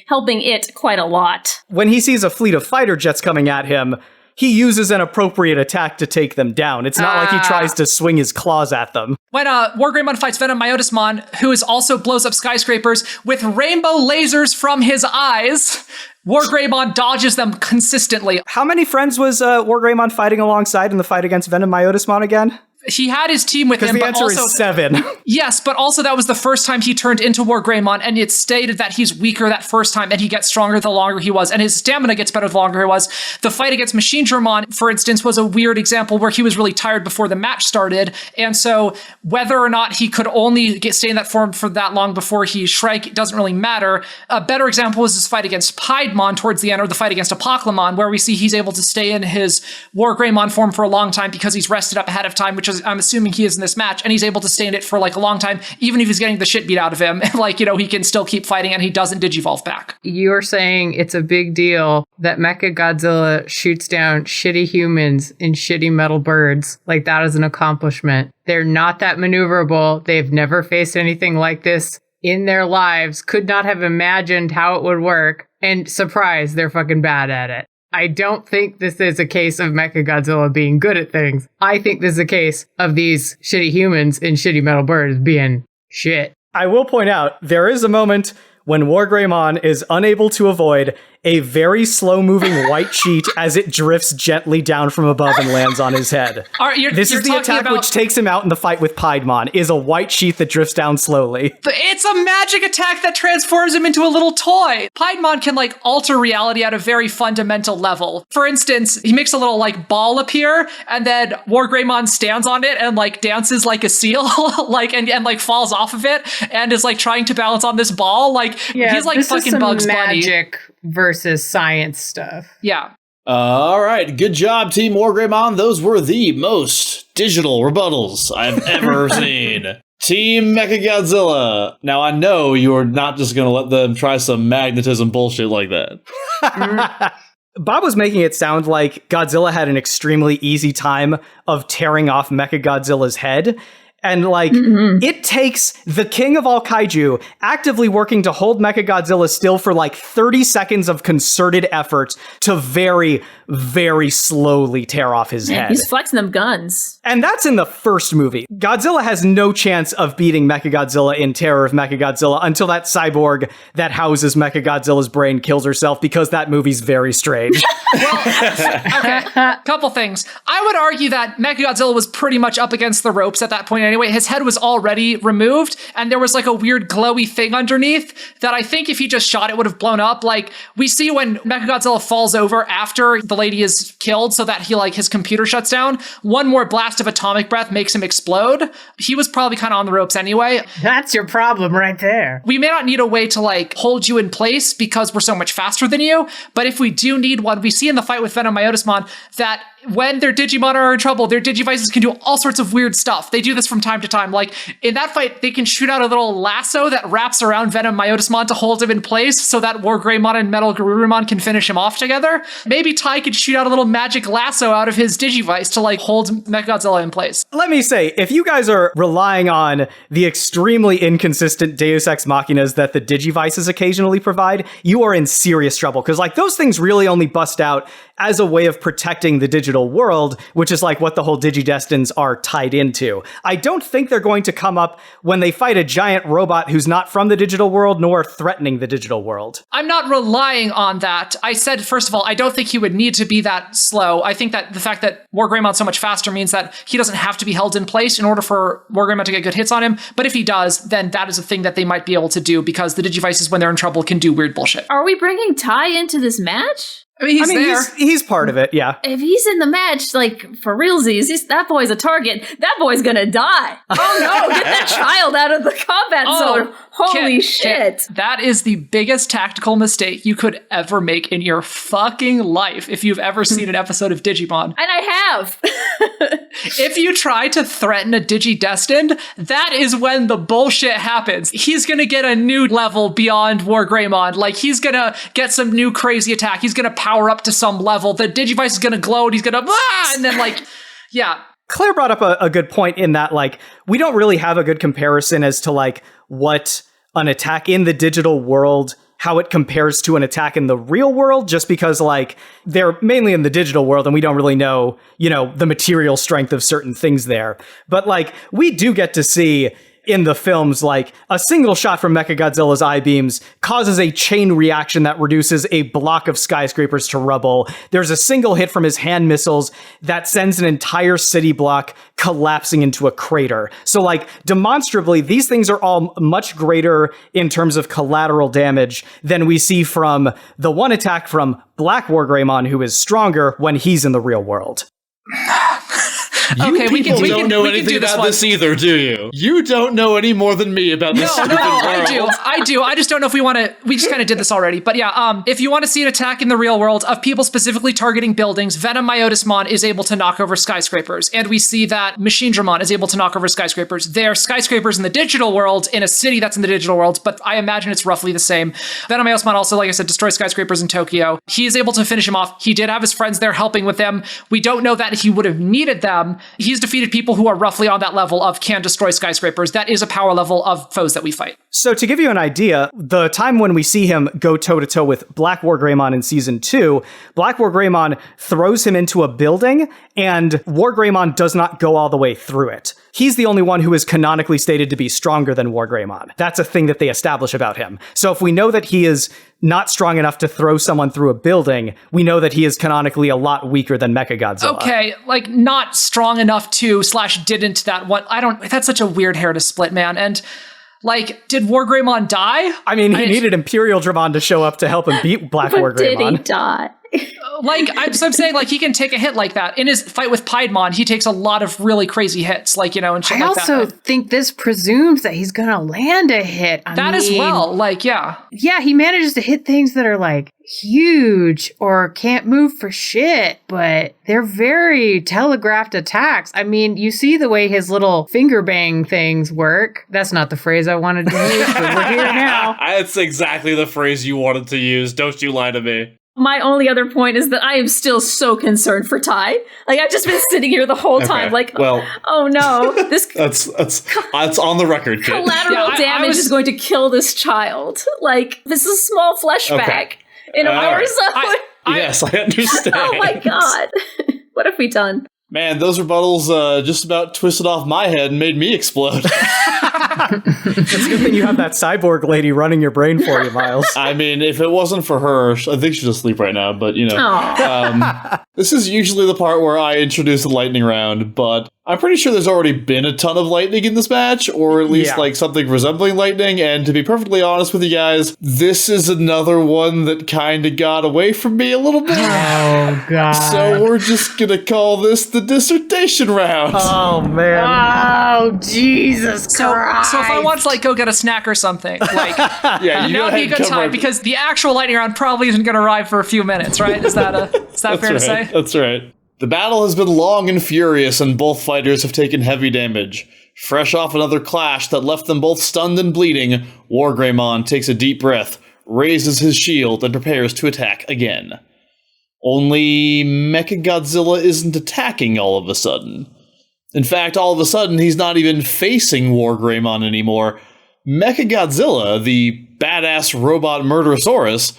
helping it quite a lot. When he sees a fleet of fighter jets coming at him, he uses an appropriate attack to take them down. It's not like he tries to swing his claws at them. When WarGreymon fights Venom Myotismon, who also blows up skyscrapers with rainbow lasers from his eyes, WarGreymon dodges them consistently. How many friends was WarGreymon fighting alongside in the fight against Venom Myotismon again? He had his team with him, because the answer is 7. Yes, but also that was the first time he turned into WarGreymon, and it's stated that he's weaker that first time, and he gets stronger the longer he was, and his stamina gets better the longer he was. The fight against Machinedramon, for instance, was a weird example where he was really tired before the match started, and so whether or not he could only stay in that form for that long before he shrank doesn't really matter. A better example was his fight against Piedmon towards the end, or the fight against Apoclymon, where we see he's able to stay in his WarGreymon form for a long time because he's rested up ahead of time, which is, I'm assuming he is in this match, and he's able to stay in it for like a long time, even if he's getting the shit beat out of him. Like, he can still keep fighting, and he doesn't digivolve back. You're saying it's a big deal that Mechagodzilla shoots down shitty humans and shitty metal birds. Like, that is an accomplishment. They're not that maneuverable. They've never faced anything like this in their lives, could not have imagined how it would work, and surprise, they're fucking bad at it. I don't think this is a case of Mechagodzilla being good at things. I think this is a case of these shitty humans and shitty metal birds being shit. I will point out, there is a moment when WarGreymon is unable to avoid a very slow-moving white sheet as it drifts gently down from above and lands on his head. This is the attack which takes him out in the fight with Piedmon, is a white sheet that drifts down slowly. It's a magic attack that transforms him into a little toy. Piedmon can, alter reality at a very fundamental level. For instance, he makes a little, ball appear, and then WarGreymon stands on it and, dances like a seal, and falls off of it, and is, he's trying to balance on this ball. He's this fucking is some Bugs Bunny. Magic versus science stuff. Yeah. All right, good job, Team WarGreymon. Those were the most digital rebuttals I've ever seen. Team Mechagodzilla. Now, I know you're not just going to let them try some magnetism bullshit like that. Bob was making it sound like Godzilla had an extremely easy time of tearing off Mechagodzilla's head. And like, it takes the king of all kaiju actively working to hold Mechagodzilla still for like 30 seconds of concerted effort to very, very slowly tear off his head. He's flexing them guns. And that's in the first movie. Godzilla has no chance of beating Mechagodzilla in Terror of Mechagodzilla until that cyborg that houses Mechagodzilla's brain kills herself, because that movie's very strange. Okay, couple things. I would argue that Mechagodzilla was pretty much up against the ropes at that point anyway. His head was already removed, and there was like a weird glowy thing underneath that I think if he just shot it would have blown up. Like, we see when Mechagodzilla falls over after the lady is killed so that he, like, his computer shuts down, one more blast of atomic breath makes him explode. He was probably kind of on the ropes anyway. That's your problem right there. We may not need a way to, like, hold you in place because we're so much faster than you, but if we do need one, we see in the fight with Venom Myotismon that when their Digimon are in trouble, their Digivices can do all sorts of weird stuff. They do this from time to time. Like, in that fight, they can shoot out a little lasso that wraps around Venom Myotismon to hold him in place so that WarGreymon and Metal Garurumon can finish him off together. Maybe Tai could shoot out a little magic lasso out of his Digivice to, like, hold Mechagodzilla in place. Let me say, if you guys are relying on the extremely inconsistent Deus Ex Machinas that the Digivices occasionally provide, you are in serious trouble. Because, like, those things really only bust out as a way of protecting the digital world, which is like what the whole Digidestins are tied into. I don't think they're going to come up when they fight a giant robot who's not from the digital world nor threatening the digital world. I'm not relying on that. I said, first of all, I don't think he would need to be that slow. I think that the fact that WarGreymon's so much faster means that he doesn't have to be held in place in order for WarGreymon to get good hits on him. But if he does, then that is a thing that they might be able to do, because the Digivices, when they're in trouble, can do weird bullshit. Are we bringing Tai into this match? I mean, he's part of it, yeah. If he's in the match, like, for realsies, that boy's a target. That boy's gonna die. Oh no, get that child out of the combat zone. Holy shit. That is the biggest tactical mistake you could ever make in your fucking life if you've ever seen an episode of Digimon. And I have. If you try to threaten a Digidestined, that is when the bullshit happens. He's gonna get a new level beyond WarGreymon. Like, he's gonna get some new crazy attack. He's gonna power up to some level. The Digivice is gonna glow and he's gonna and then, like, yeah. Claire brought up a good point in that, like, we don't really have a good comparison as to, like, what an attack in the digital world, how it compares to an attack in the real world, just because, like, they're mainly in the digital world and we don't really know, you know, the material strength of certain things there. But, like, we do get to see in the films, like, a single shot from Mechagodzilla's eye beams causes a chain reaction that reduces a block of skyscrapers to rubble. There's a single hit from his hand missiles that sends an entire city block collapsing into a crater. So, like, demonstrably, these things are all much greater in terms of collateral damage than we see from the one attack from Black WarGreymon, who is stronger when he's in the real world. We don't know anything about this either, do you? You don't know any more than me about this stupid world. I do. I just don't know if we want to. We just kind of did this already, but yeah. If you want to see an attack in the real world of people specifically targeting buildings, Venom Myotismon is able to knock over skyscrapers, and we see that Machinedramon is able to knock over skyscrapers. They're skyscrapers in the digital world in a city that's in the digital world, but I imagine it's roughly the same. Venom Myotismon also, like I said, destroys skyscrapers in Tokyo. He is able to finish him off. He did have his friends there helping with him. We don't know that he would have needed them. He's defeated people who are roughly on that level of can destroy skyscrapers. That is a power level of foes that we fight. So to give you an idea, the time when we see him go toe-to-toe with Black WarGreymon in Season 2, Black WarGreymon throws him into a building, and WarGreymon does not go all the way through it. He's the only one who is canonically stated to be stronger than WarGreymon. That's a thing that they establish about him. So if we know that he is not strong enough to throw someone through a building, we know that he is canonically a lot weaker than Mechagodzilla. Okay, like, not strong enough to / didn't that one. That's such a weird hair to split, man. And, like, did WarGreymon die? I mean, he needed Imperial Dramon to show up to help him beat Black WarGreymon. Did he die? Like, I'm saying, like, he can take a hit like that. In his fight with Piedmon, he takes a lot of really crazy hits, like, you know, and shit like that. I also think this presumes that he's gonna land a hit. I mean, as well, like, yeah. Yeah, he manages to hit things that are, like, huge or can't move for shit, but they're very telegraphed attacks. I mean, you see the way his little finger bang things work. That's not the phrase I wanted to use, but we're here now. That's exactly the phrase you wanted to use. Don't you lie to me. My only other point is that I am still so concerned for Ty. Like, I've just been sitting here the whole time, like, well, oh no, this that's on the record, Kit. collateral damage is going to kill this child. Like, this is a small flashback in a hour or so. Yes, I understand. Oh my god. What have we done? Man, those rebuttals just about twisted off my head and made me explode. It's a good thing you have that cyborg lady running your brain for you, Miles. I mean, if it wasn't for her, I think she's asleep right now, but this is usually the part where I introduce the lightning round, but I'm pretty sure there's already been a ton of lightning in this match, or at least like something resembling lightning, and to be perfectly honest with you guys, this is another one that kind of got away from me a little bit. Oh, God. So we're just gonna call this the dissertation round. Oh, man. Oh, Jesus Christ. So if I want to like go get a snack or something, like Yeah, that would be a good time because the actual lightning round probably isn't going to arrive for a few minutes, right? Is that fair to say? That's right. The battle has been long and furious, and both fighters have taken heavy damage. Fresh off another clash that left them both stunned and bleeding, WarGreymon takes a deep breath, raises his shield, and prepares to attack again. Only Mechagodzilla isn't attacking all of a sudden. In fact, all of a sudden, he's not even facing WarGreymon anymore. Mechagodzilla, the badass robot Murderosaurus,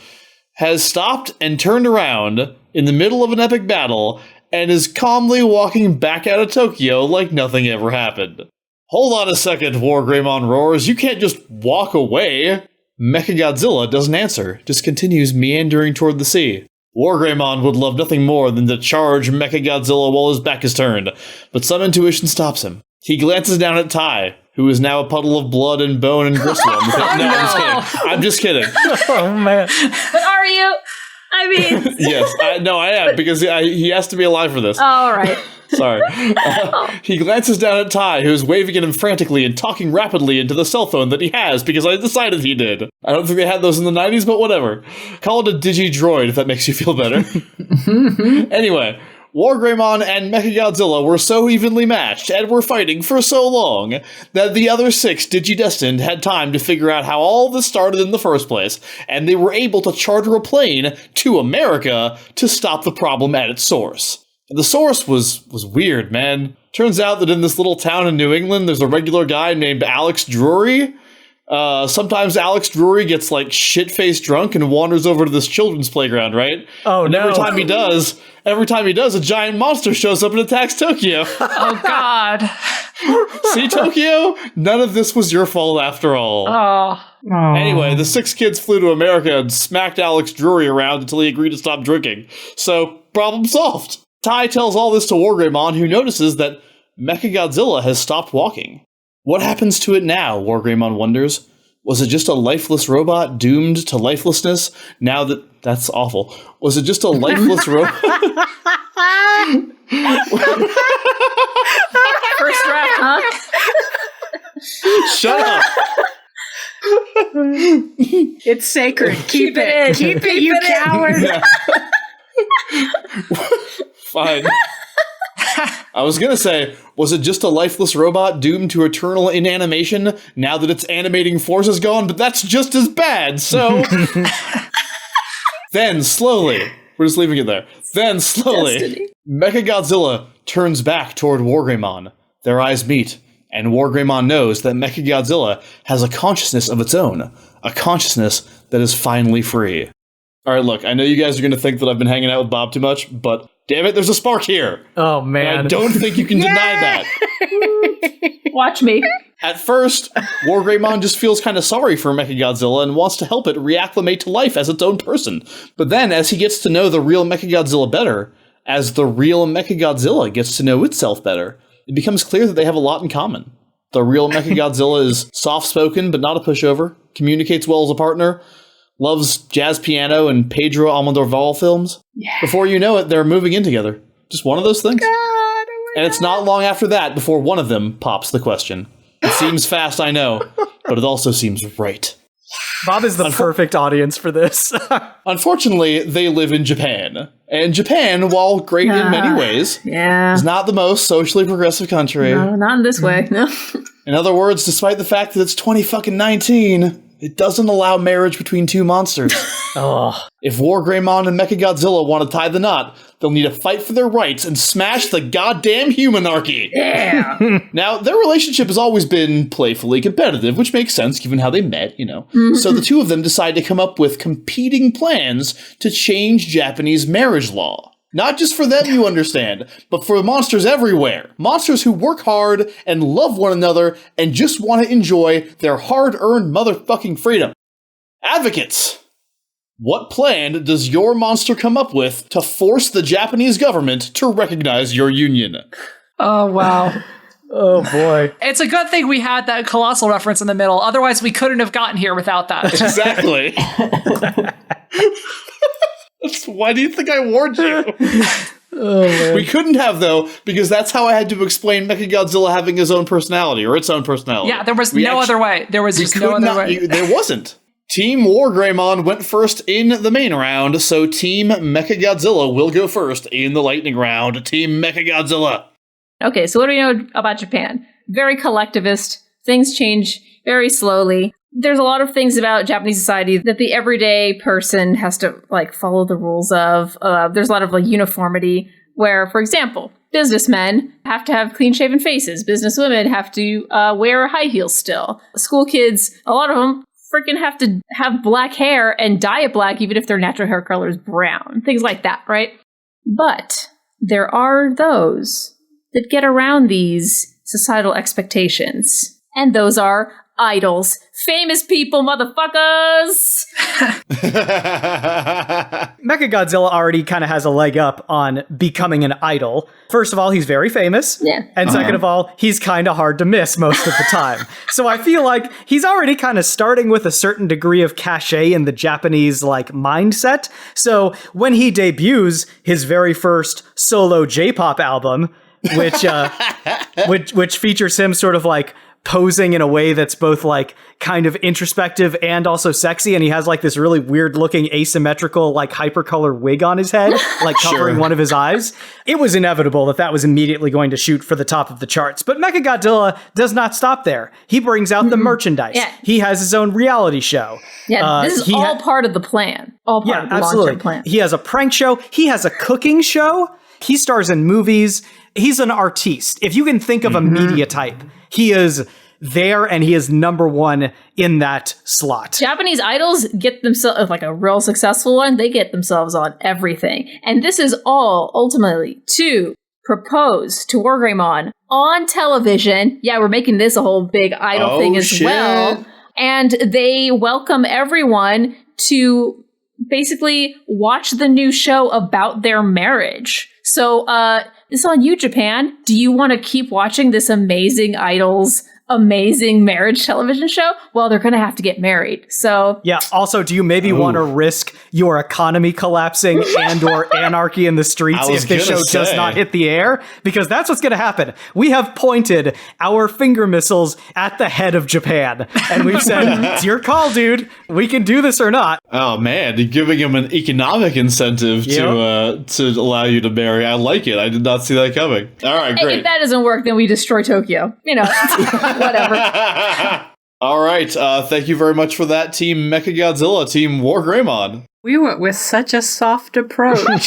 has stopped and turned around in the middle of an epic battle and is calmly walking back out of Tokyo like nothing ever happened. Hold on a second, WarGreymon roars. You can't just walk away. Mechagodzilla doesn't answer, just continues meandering toward the sea. WarGreymon would love nothing more than to charge Mechagodzilla while his back is turned, but some intuition stops him. He glances down at Tai, who is now a puddle of blood and bone and gristle. I'm just kidding. Oh, man. But are you? I mean... Yes, I am, because he has to be alive for this. Oh, all right. Sorry. He glances down at Tai, who is waving at him frantically and talking rapidly into the cell phone that he has, because I decided he did. I don't think they had those in the 90s, but whatever. Call it a digi droid if that makes you feel better. Anyway, WarGreymon and Mechagodzilla were so evenly matched and were fighting for so long that the other 6 Digidestined had time to figure out how all this started in the first place, and they were able to charter a plane to America to stop the problem at its source. The source was weird, man. Turns out that in this little town in New England, there's a regular guy named Alex Drury. Sometimes Alex Drury gets like shit-faced drunk and wanders over to this children's playground, right? Oh, and no. Every time he does, a giant monster shows up and attacks Tokyo. Oh, God. See, Tokyo? None of this was your fault after all. Oh. Anyway, the 6 kids flew to America and smacked Alex Drury around until he agreed to stop drinking. So, problem solved. Tai tells all this to WarGreymon, who notices that Mechagodzilla has stopped walking. What happens to it now, WarGreymon wonders. Was it just a lifeless robot doomed to lifelessness now that... That's awful. Was it just a lifeless robot? First draft, huh? Shut up. It's sacred. Keep it in. Keep it, you coward. Yeah. Fine. I was gonna say, was it just a lifeless robot doomed to eternal inanimation now that its animating force is gone? But that's just as bad, so... Then, slowly, we're just leaving it there. Then, slowly, Destiny. Mechagodzilla turns back toward WarGreymon. Their eyes meet, and WarGreymon knows that Mechagodzilla has a consciousness of its own. A consciousness that is finally free. Alright, look, I know you guys are gonna think that I've been hanging out with Bob too much, but damn it, there's a spark here! Oh, And man. I don't think you can deny that. Watch me. At first, WarGreymon just feels kind of sorry for Mechagodzilla and wants to help it reacclimate to life as its own person. But then, as he gets to know the real Mechagodzilla better, as the real Mechagodzilla gets to know itself better, it becomes clear that they have a lot in common. The real Mechagodzilla is soft-spoken but not a pushover, communicates well as a partner, loves jazz piano and Pedro Almodovar films. Yeah. Before you know it, they're moving in together. Just one of those things. And it's not long after that before one of them pops the question. It seems fast, I know, but it also seems right. Bob is the perfect audience for this. Unfortunately, they live in Japan. And Japan, while great in many ways, is not the most socially progressive country. No, not in this way, no. In other words, despite the fact that it's 2019, It doesn't allow marriage between two monsters. If WarGreymon and Mechagodzilla want to tie the knot, they'll need to fight for their rights and smash the goddamn humanarchy. Yeah. Now, their relationship has always been playfully competitive, which makes sense given how they met, you know. So the two of them decide to come up with competing plans to change Japanese marriage law. Not just for them, you understand, but for monsters everywhere. Monsters who work hard and love one another and just want to enjoy their hard-earned motherfucking freedom. Advocates, what plan does your monster come up with to force the Japanese government to recognize your union? Oh, wow. Oh, boy. It's a good thing we had that colossal reference in the middle. Otherwise, we couldn't have gotten here without that. Exactly. Why do you think I warned you? We couldn't have, though, because that's how I had to explain Mechagodzilla having his own personality, or its own personality. Yeah, there was no other way. There was just no other way. There wasn't. Team WarGreymon went first in the main round, so Team Mechagodzilla will go first in the lightning round. Team Mechagodzilla. Okay, so what do we know about Japan? Very collectivist. Things change very slowly. There's a lot of things about Japanese society that the everyday person has to, like, follow the rules of. There's a lot of, like, uniformity where, for example, businessmen have to have clean-shaven faces. Businesswomen have to wear high heels still. School kids, a lot of them freaking have to have black hair and dye it black even if their natural hair color is brown. Things like that, right? But there are those that get around these societal expectations. And those are idols. Famous people, motherfuckers! Mechagodzilla already kind of has a leg up on becoming an idol. First of all, he's very famous. Yeah. And second of all, he's kind of hard to miss most of the time. So I feel like he's already kind of starting with a certain degree of cachet in the Japanese, like, mindset. So when he debuts his very first solo J-pop album, which features him sort of like posing in a way that's both like kind of introspective and also sexy, and he has like this really weird looking asymmetrical like hypercolor wig on his head, like covering one of his eyes. It was inevitable that was immediately going to shoot for the top of the charts. But Mechagodzilla does not stop there. He brings out the merchandise. Yeah. He has his own reality show. Yeah, this is all part of the plan. All part of the long-term plan. He has a prank show. He has a cooking show. He stars in movies. He's an artiste. If you can think of a media type, he is there, and he is number one in that slot. Japanese idols get themselves, like a real successful one, they get themselves on everything. And this is all ultimately to propose to WarGreymon on television. Yeah, we're making this a whole big idol thing as well. And they welcome everyone to basically watch the new show about their marriage. So, it's on you, Japan. Do you want to keep watching this amazing idols, amazing marriage television show? Well, they're going to have to get married. So yeah. Also, do you maybe want to risk your economy collapsing and or anarchy in the streets if this show does not hit the air? Because that's what's going to happen. We have pointed our finger missiles at the head of Japan, and we've said, it's your call, dude. We can do this or not. Oh man, giving him an economic incentive to allow you to marry. I like it. I did not see that coming. All right, great. If that doesn't work, then we destroy Tokyo. You know, whatever. All right. Thank you very much for that, Team Mechagodzilla, Team WarGreymon. We went with such a soft approach.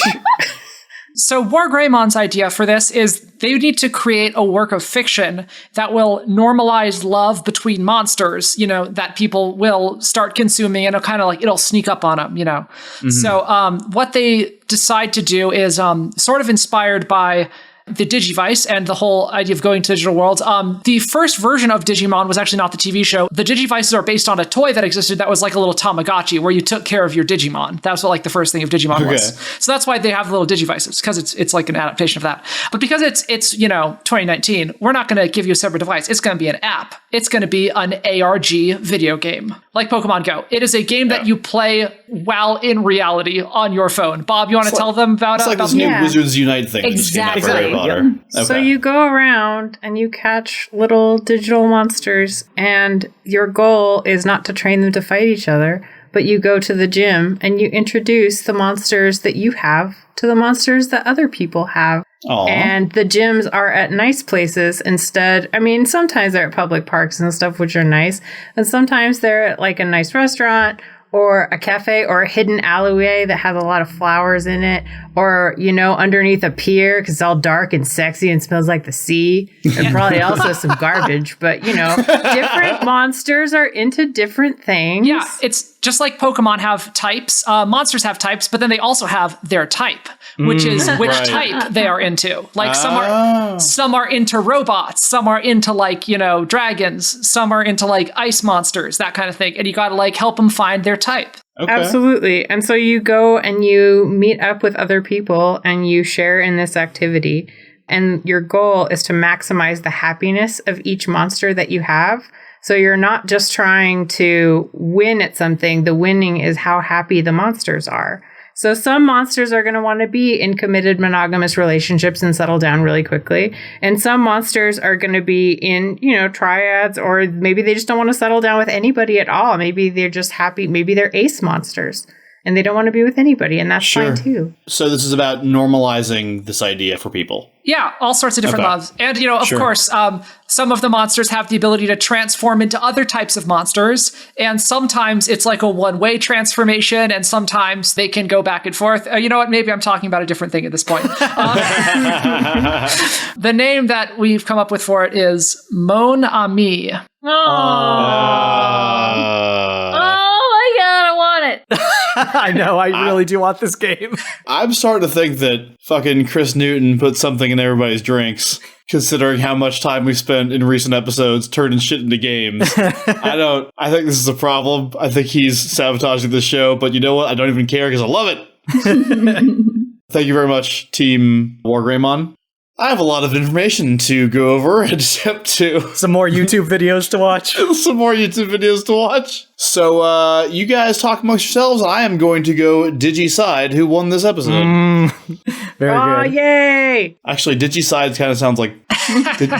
So WarGreymon's idea for this is they need to create a work of fiction that will normalize love between monsters, you know, that people will start consuming, and it'll sneak up on them, you know. So what they decide to do is sort of inspired by the Digivice and the whole idea of going to digital worlds. The first version of Digimon was actually not the TV show. The Digivices are based on a toy that existed that was like a little Tamagotchi where you took care of your Digimon. That was what like the first thing of Digimon was. So that's why they have the little Digivices, because it's like an adaptation of that. But because it's 2019, we're not going to give you a separate device. It's going to be an app. It's going to be an ARG video game, like Pokemon Go. It is a game that you play while in reality on your phone. Bob, you want to tell them about it? It's like this new Wizards Unite thing. Exactly. Okay. So you go around and you catch little digital monsters, and your goal is not to train them to fight each other, but you go to the gym and you introduce the monsters that you have to the monsters that other people have. Aw. And the gyms are at nice places instead. I mean, sometimes they're at public parks and stuff, which are nice. And sometimes they're at like a nice restaurant or a cafe or a hidden alleyway that has a lot of flowers in it, or, you know, underneath a pier because it's all dark and sexy and smells like the sea, and probably also some garbage. But, you know, different monsters are into different things. Yeah, it's just like Pokemon have types. Monsters have types, but then they also have their type, which is which right. type they are into. Like some are into robots, some are into like, you know, dragons, some are into like ice monsters, that kind of thing. And you got to like help them find their type. Okay. Absolutely. And so you go and you meet up with other people and you share in this activity. And your goal is to maximize the happiness of each monster that you have. So you're not just trying to win at something. The winning is how happy the monsters are. So some monsters are going to want to be in committed monogamous relationships and settle down really quickly. And some monsters are going to be in, you know, triads, or maybe they just don't want to settle down with anybody at all. Maybe they're just happy. Maybe they're ace monsters and they don't want to be with anybody. And that's fine too. So this is about normalizing this idea for people. Yeah, all sorts of different loves. And, you know, of course, some of the monsters have the ability to transform into other types of monsters. And sometimes it's like a one-way transformation, and sometimes they can go back and forth. You know what? Maybe I'm talking about a different thing at this point. The name that we've come up with for it is Mon Ami. Oh my god, I want it. I know, I really do want this game. I'm starting to think that fucking Chris Newton put something in everybody's drinks, considering how much time we spent in recent episodes turning shit into games. I think this is a problem. I think he's sabotaging the show, but you know what? I don't even care because I love it. Thank you very much, Team WarGreymon. I have a lot of information to go over, except to Some more YouTube videos to watch. some more YouTube videos to watch. So, you guys talk amongst yourselves. I am going to go Digicide who won this episode. Very Oh, good. yay! Actually, Digicide kind of sounds like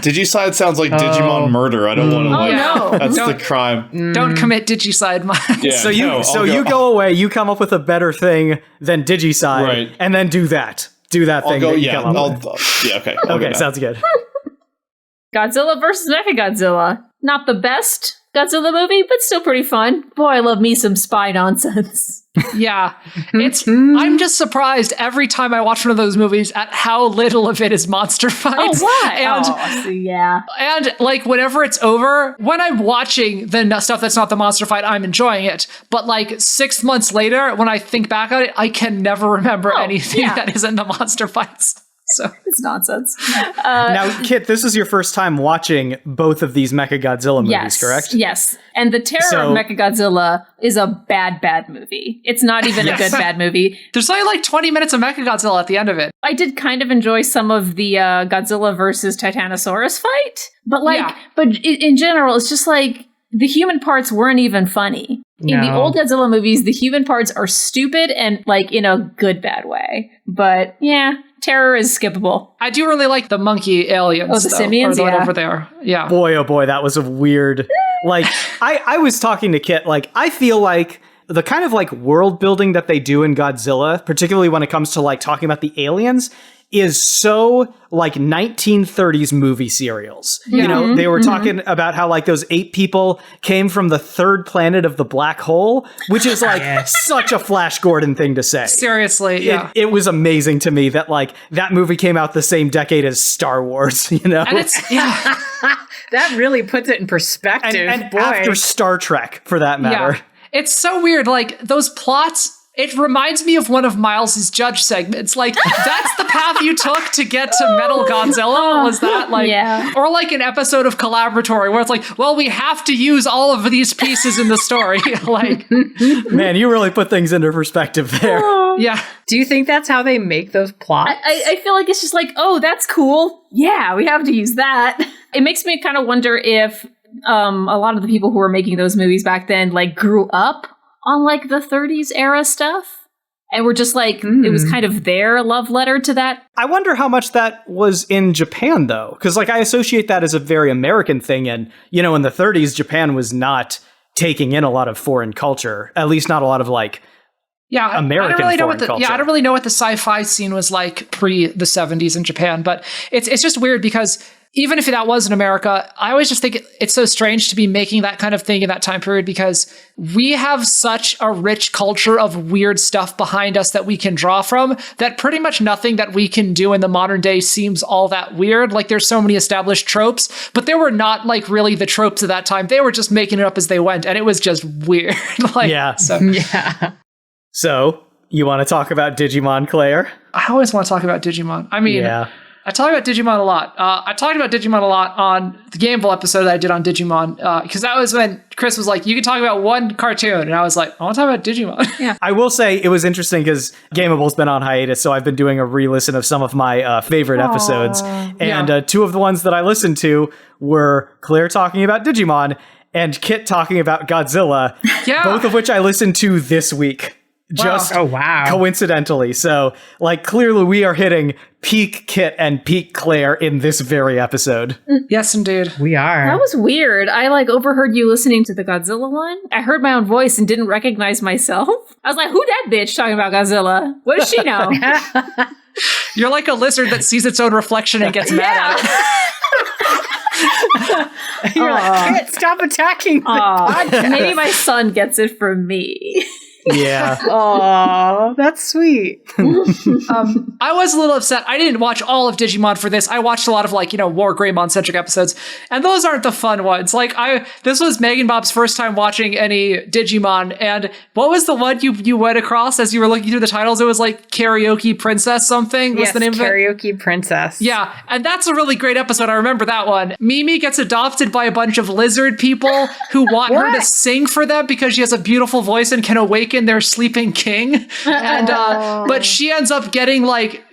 Digicide sounds like Digimon murder. I don't want to like. no. That's the crime. Don't commit Digicide. Yeah, So you no, you go away, you come up with a better thing than Digicide, Right. and then do that. Do that I'll thing. go. that you Yeah. come up with. Okay. I'll go Okay, now. sounds good. Godzilla versus Mechagodzilla. Not the best Godzilla movie, but still pretty fun. Boy, I love me some spy nonsense. Yeah. I'm just surprised every time I watch one of those movies at how little of it is monster fights. And like whenever it's over, when I'm watching the stuff that's not the monster fight, I'm enjoying it. But like 6 months later, when I think back on it, I can never remember anything that isn't the monster fights. So It's nonsense. Now, Kit, this is your first time watching both of these Mechagodzilla movies, correct? Yes. And the terror of Mechagodzilla is a bad movie. It's not even a good bad movie. there's only like 20 minutes of Mechagodzilla at the end of it. I did kind of enjoy some of the Godzilla versus Titanosaurus fight, but in general, it's just like the human parts weren't even funny. In the old Godzilla movies, the human parts are stupid and like in a good bad way. But yeah, terror is skippable. I do really like the monkey aliens. Oh, the simians, or whatever they are. Yeah. Boy, oh boy, that was a weird. Like, I was talking to Kit. Like, I feel like the kind of like world building that they do in Godzilla, particularly when it comes to like talking about the aliens, is so like 1930s movie serials. You know, they were talking about how like those 8 people came from the third planet of the black hole, which is like such a Flash Gordon thing to say. Seriously, yeah. It was amazing to me that like that movie came out the same decade as Star Wars, you know? And it's, yeah. That really puts it in perspective. and boy. after Star Trek, for that matter. Yeah. It's so weird. Like those plots, it reminds me of one of Miles's Judge segments. Like that's the path you took to get to Metal Godzilla. Was that like, or like an episode of Collaboratory where it's like, well, we have to use all of these pieces in the story. Like, Man, you really put things into perspective there. yeah. Do you think that's how they make those plots? I feel like it's just like, oh, that's cool. Yeah, we have to use that. It makes me kind of wonder if a lot of the people who were making those movies back then like grew up on like the 30s era stuff and we're just like it was kind of their love letter to that. I wonder how much that was in Japan, though, because like I associate that as a very American thing. And, you know, in the 30s, Japan was not taking in a lot of foreign culture, at least not a lot of like Yeah, American I don't really know foreign culture. I don't really know what the sci-fi scene was like pre the 70s in Japan, but it's just weird because even if that was in America, I always just think it's so strange to be making that kind of thing in that time period because we have such a rich culture of weird stuff behind us that we can draw from that pretty much nothing that we can do in the modern day seems all that weird. Like there's so many established tropes, but they were not like really the tropes of that time. They were just making it up as they went, and it was just weird. Yeah. Yeah. So, you want to talk about Digimon, Claire? I always want to talk about Digimon. I mean, I talk about Digimon a lot. I talked about Digimon a lot on the Gameville episode that I did on Digimon, because that was when Chris was like, you can talk about one cartoon. And I was like, I want to talk about Digimon. Yeah. I will say it was interesting because Gameable's been on hiatus, so I've been doing a re-listen of some of my favorite episodes. And two of the ones that I listened to were Claire talking about Digimon and Kit talking about Godzilla, both of which I listened to this week. Just coincidentally. So, like, clearly we are hitting peak Kit and peak Claire in this very episode. Yes, indeed. We are. That was weird. I overheard you listening to the Godzilla one. I heard my own voice and didn't recognize myself. I was like, who that bitch talking about Godzilla? What does she know? You're like a lizard that sees its own reflection and gets mad at it. You're like, Kit, stop attacking the podcast. Maybe my son gets it from me. Yeah. Aw, that's sweet. I was a little upset. I didn't watch all of Digimon for this. I watched a lot of WarGreymon centric episodes, and those aren't the fun ones. This was Megan Bob's first time watching any Digimon, and what was the one you went across as you were looking through the titles? It was like Karaoke Princess something was the name of it? Karaoke Princess. Yeah, and that's a really great episode. I remember that one. Mimi gets adopted by a bunch of lizard people who want her to sing for them because she has a beautiful voice and can awaken their sleeping king. And but she ends up getting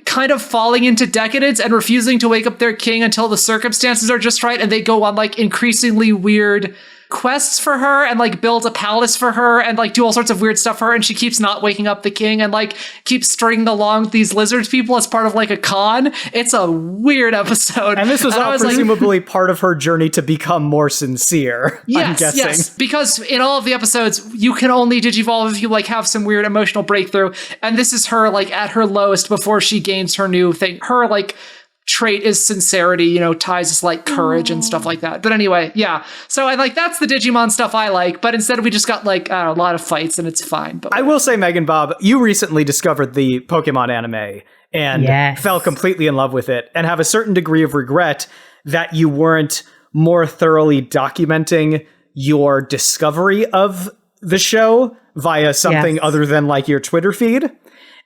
kind of falling into decadence and refusing to wake up their king until the circumstances are just right, and they go on increasingly weird quests for her and build a palace for her and do all sorts of weird stuff for her, and she keeps not waking up the king and keeps stringing along these lizard people as part of a con. It's a weird episode. And this was all presumably part of her journey to become more sincere. I'm guessing. Yes, because in all of the episodes you can only digivolve if you have some weird emotional breakthrough, and this is her at her lowest before she gains her new thing. Her trait is sincerity, ties is courage and stuff like that. But anyway, yeah. So that's the Digimon stuff I like, but instead we just got a lot of fights and it's fine. But I will say, Megan Bob, you recently discovered the Pokemon anime and fell completely in love with it and have a certain degree of regret that you weren't more thoroughly documenting your discovery of the show via something other than your Twitter feed.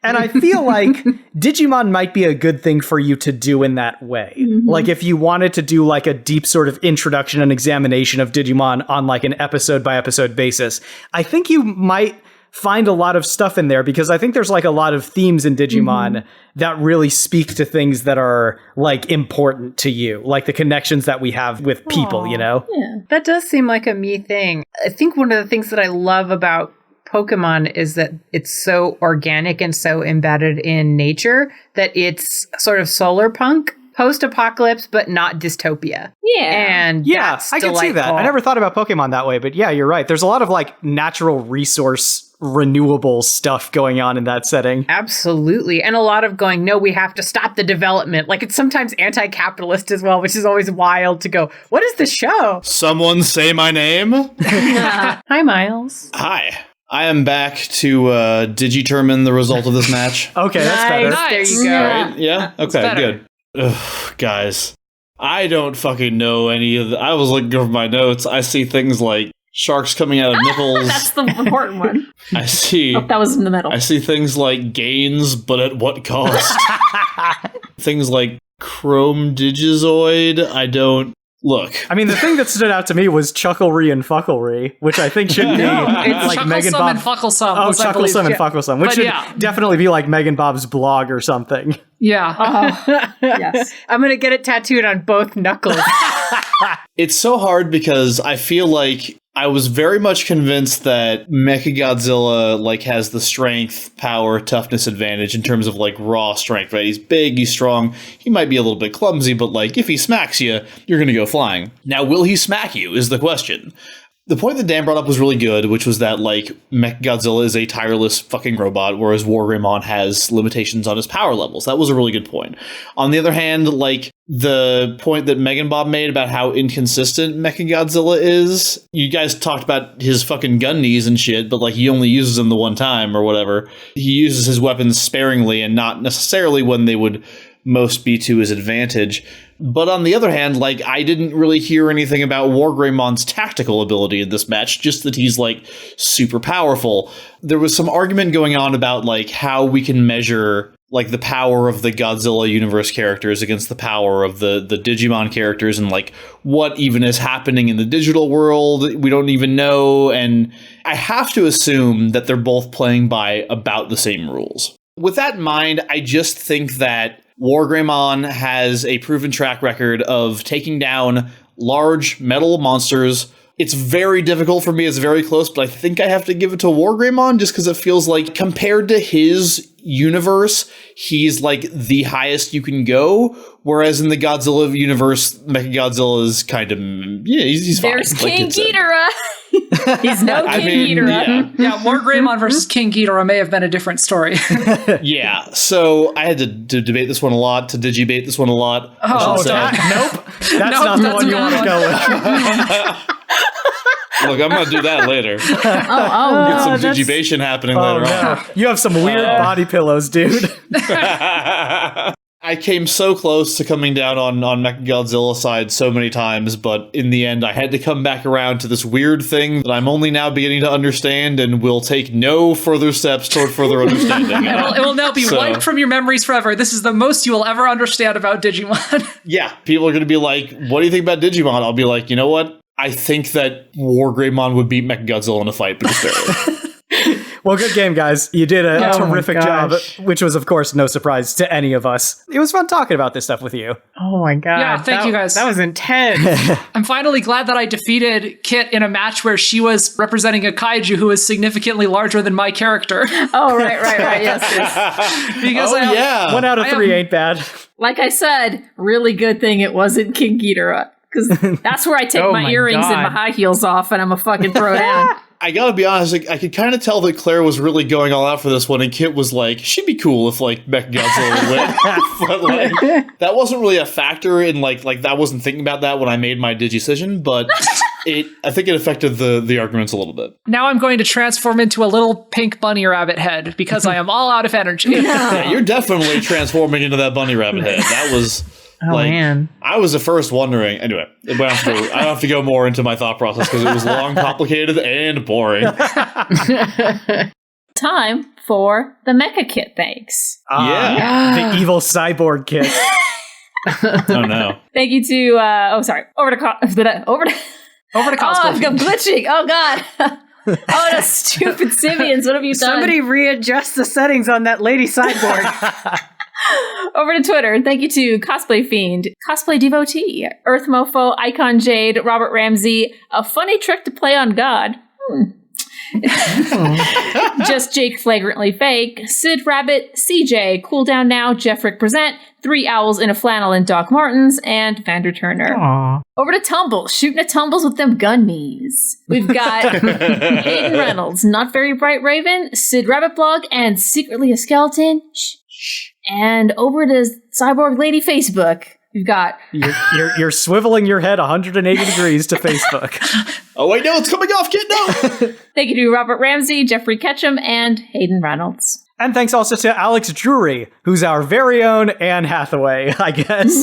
And I feel like Digimon might be a good thing for you to do in that way. Mm-hmm. If you wanted to do a deep sort of introduction and examination of Digimon on an episode by episode basis, I think you might find a lot of stuff in there because I think there's a lot of themes in Digimon that really speak to things that are important to you, the connections that we have with people, Yeah. That does seem like a me thing. I think one of the things that I love about Pokemon is that it's so organic and so embedded in nature that it's sort of solar punk, post-apocalypse, but not dystopia. Yeah. And I can see that. I never thought about Pokemon that way, but yeah, you're right. There's a lot of natural resource renewable stuff going on in that setting. Absolutely. And a lot of going, no, we have to stop the development. It's sometimes anti-capitalist as well, which is always wild to go, what is the show? Someone say my name? Hi, Miles. Hi. I am back to determine the result of this match. Okay, that's better. Nice. There you go. Right? Yeah? Okay, good. Ugh, guys, I don't fucking know any of the... I was looking over my notes. I see things like sharks coming out of nipples. That's the important one. I see... that was in the middle. I see things like gains, but at what cost? Things like Chrome Digizoid. I don't... Look. I mean, the thing that stood out to me was Chucklery and Fucklery, which I think should be it's Megan Chucklesome Bob. and Fucklesome. Oh, Chucklesome and Fucklesome, which should definitely be Megan Bob's blog or something. Yeah. Yes. I'm going to get it tattooed on both knuckles. It's so hard because I feel like I was very much convinced that Mechagodzilla has the strength, power, toughness advantage in terms of raw strength, right? He's big, he's strong, he might be a little bit clumsy, but if he smacks you, you're gonna go flying. Now, will he smack you is the question. The point that Dan brought up was really good, which was that, like, Mechagodzilla is a tireless fucking robot, whereas WarGreymon has limitations on his power levels. That was a really good point. On the other hand, like, the point that Megan Bob made about how inconsistent Mechagodzilla is, you guys talked about his fucking gun knees and shit, but, like, he only uses them the one time or whatever. He uses his weapons sparingly and not necessarily when they would most be to his advantage. But on the other hand, like, I didn't really hear anything about WarGreymon's tactical ability in this match, just that he's, like, super powerful. There was some argument going on about, like, how we can measure, like, the power of the Godzilla universe characters against the power of the Digimon characters, and, like, what even is happening in the digital world. We don't even know, and I have to assume that they're both playing by about the same rules. With that in mind, I just think that WarGreymon has a proven track record of taking down large metal monsters. It's very difficult for me. It's very close, but I think I have to give it to WarGreymon just because it feels like, compared to his universe, he's like the highest you can go. Whereas in the Godzilla universe, Mechagodzilla is kind of, yeah, he's fine. There's King Ghidorah. He's no King Ghidorah. Yeah, WarGreymon versus King Ghidorah may have been a different story. Yeah, so I had to debate this one a lot, to digibate this one a lot. Nope. That's not the one you want to go with. Look, I'm going to do that later. Get some digibation happening later on. You have some weird body pillows, dude. I came so close to coming down on Mechagodzilla's side so many times, but in the end, I had to come back around to this weird thing that I'm only now beginning to understand and will take no further steps toward further understanding. It will now be wiped from your memories forever. This is the most you will ever understand about Digimon. Yeah, people are going to be like, what do you think about Digimon? I'll be like, you know what? I think that WarGreymon would beat Mechagodzilla in a fight, but just barely. Well, good game, guys. You did a terrific job, which was, of course, no surprise to any of us. It was fun talking about this stuff with you. Oh my god. Yeah, thank you guys. That was intense. I'm finally glad that I defeated Kit in a match where she was representing a kaiju who is significantly larger than my character. Oh, right. Yes. Because yeah. 1 out of 3 ain't bad. Like I said, really good thing it wasn't King Ghidorah. Because that's where I take my earrings and my high heels off and I'm a fucking throw down. I gotta be honest, like, I could kind of tell that Claire was really going all out for this one, and Kit was like, she'd be cool if, like, Mechagodzilla would win. But, like, that wasn't really a factor in, like, I wasn't thinking about that when I made my decision, but I think it affected the arguments a little bit. Now I'm going to transform into a little pink bunny rabbit head because I am all out of energy. Yeah, you're definitely transforming into that bunny rabbit head. That was... man. I was the first wondering. Anyway, I don't have to go more into my thought process because it was long, complicated, and boring. Time for the Mecha Kit thanks. Yeah. The evil cyborg kit. Oh no. Thank you to over to cosplay. I'm glitching. Oh god. Oh, the stupid simians. What have you done? Somebody readjust the settings on that lady cyborg. Over to Twitter. Thank you to Cosplay Fiend, Cosplay Devotee, Earth Mofo, Icon Jade, Robert Ramsey, A Funny Trick to Play on God. Just Jake Flagrantly Fake, Sid Rabbit, CJ, Cool Down Now, Jeffrick Present, 3 Owls in a Flannel and Doc Martens, and Vander Turner. Aww. Over to Tumbles, shooting at Tumbles with them gun knees. We've got Hayden Reynolds, Not Very Bright Raven, Sid Rabbit Blog, and Secretly a Skeleton. Shh. And over to Cyborg Lady Facebook, we've got... You're swiveling your head 180 degrees to Facebook. Oh, wait, no, it's coming off, kid, no! Thank you to Robert Ramsey, Jeffrey Ketchum, and Hayden Reynolds. And thanks also to Alex Drury, who's our very own Anne Hathaway, I guess.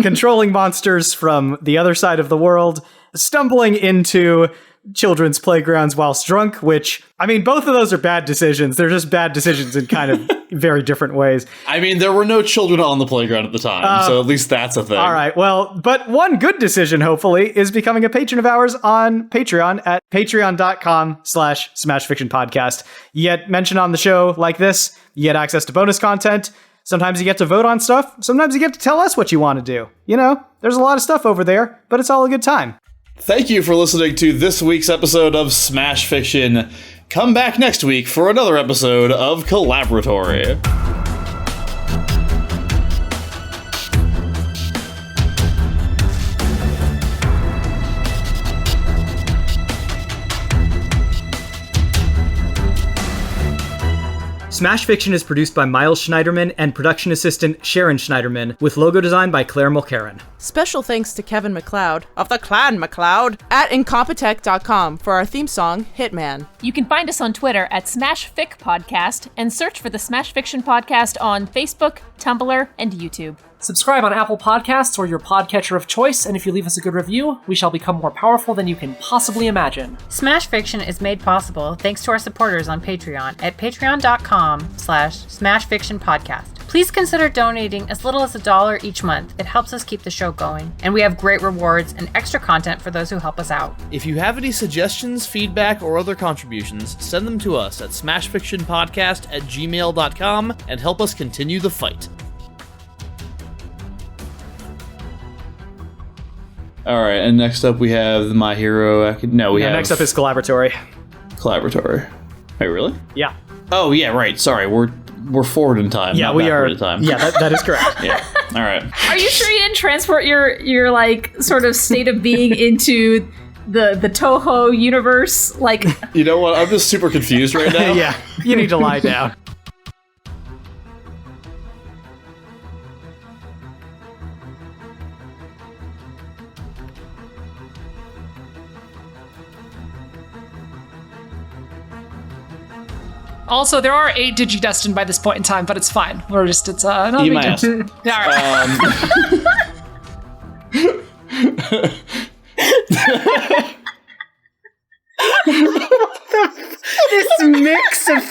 Controlling monsters from the other side of the world, stumbling into children's playgrounds whilst drunk, which, I mean, both of those are bad decisions. They're just bad decisions in kind of very different ways. I mean, there were no children on the playground at the time, so at least that's a thing. All right, well, but one good decision, hopefully, is becoming a patron of ours on Patreon at patreon.com/smashfictionpodcast. You get mentioned on the show like this, you get access to bonus content, sometimes you get to vote on stuff, sometimes you get to tell us what you want to do. You know, there's a lot of stuff over there, but it's all a good time. Thank you for listening to this week's episode of Smash Fiction. Come back next week for another episode of Collaboratory. Smash Fiction is produced by Miles Schneiderman and production assistant Sharon Schneiderman, with logo design by Claire Mulcairn. Special thanks to Kevin MacLeod of the Clan MacLeod at Incompetech.com for our theme song, Hitman. You can find us on Twitter at SmashFic Podcast and search for the Smash Fiction Podcast on Facebook, Tumblr, and YouTube. Subscribe on Apple Podcasts or your podcatcher of choice, and if you leave us a good review, we shall become more powerful than you can possibly imagine. Smash Fiction is made possible thanks to our supporters on Patreon at patreon.com/smashfictionpodcast. Please consider donating as little as $1 each month. It helps us keep the show going. And we have great rewards and extra content for those who help us out. If you have any suggestions, feedback, or other contributions, send them to us at smashfictionpodcast@gmail.com and help us continue the fight. All right, and next up we have the My Hero Next up is Collaboratory. Collaboratory. Wait, really? Yeah. Oh, yeah, right. Sorry, we're forward in time. Yeah, not we backward are. in time. Yeah, that is correct. Yeah. All right. Are you sure you didn't transport your like sort of state of being into the Toho universe? Like, You know what? I'm just super confused right now. Yeah, you need to lie down. Also, there are 8 Digidestined by this point in time, but it's fine. It's not a Eat big my deal. ass. Yeah, all right. This mix of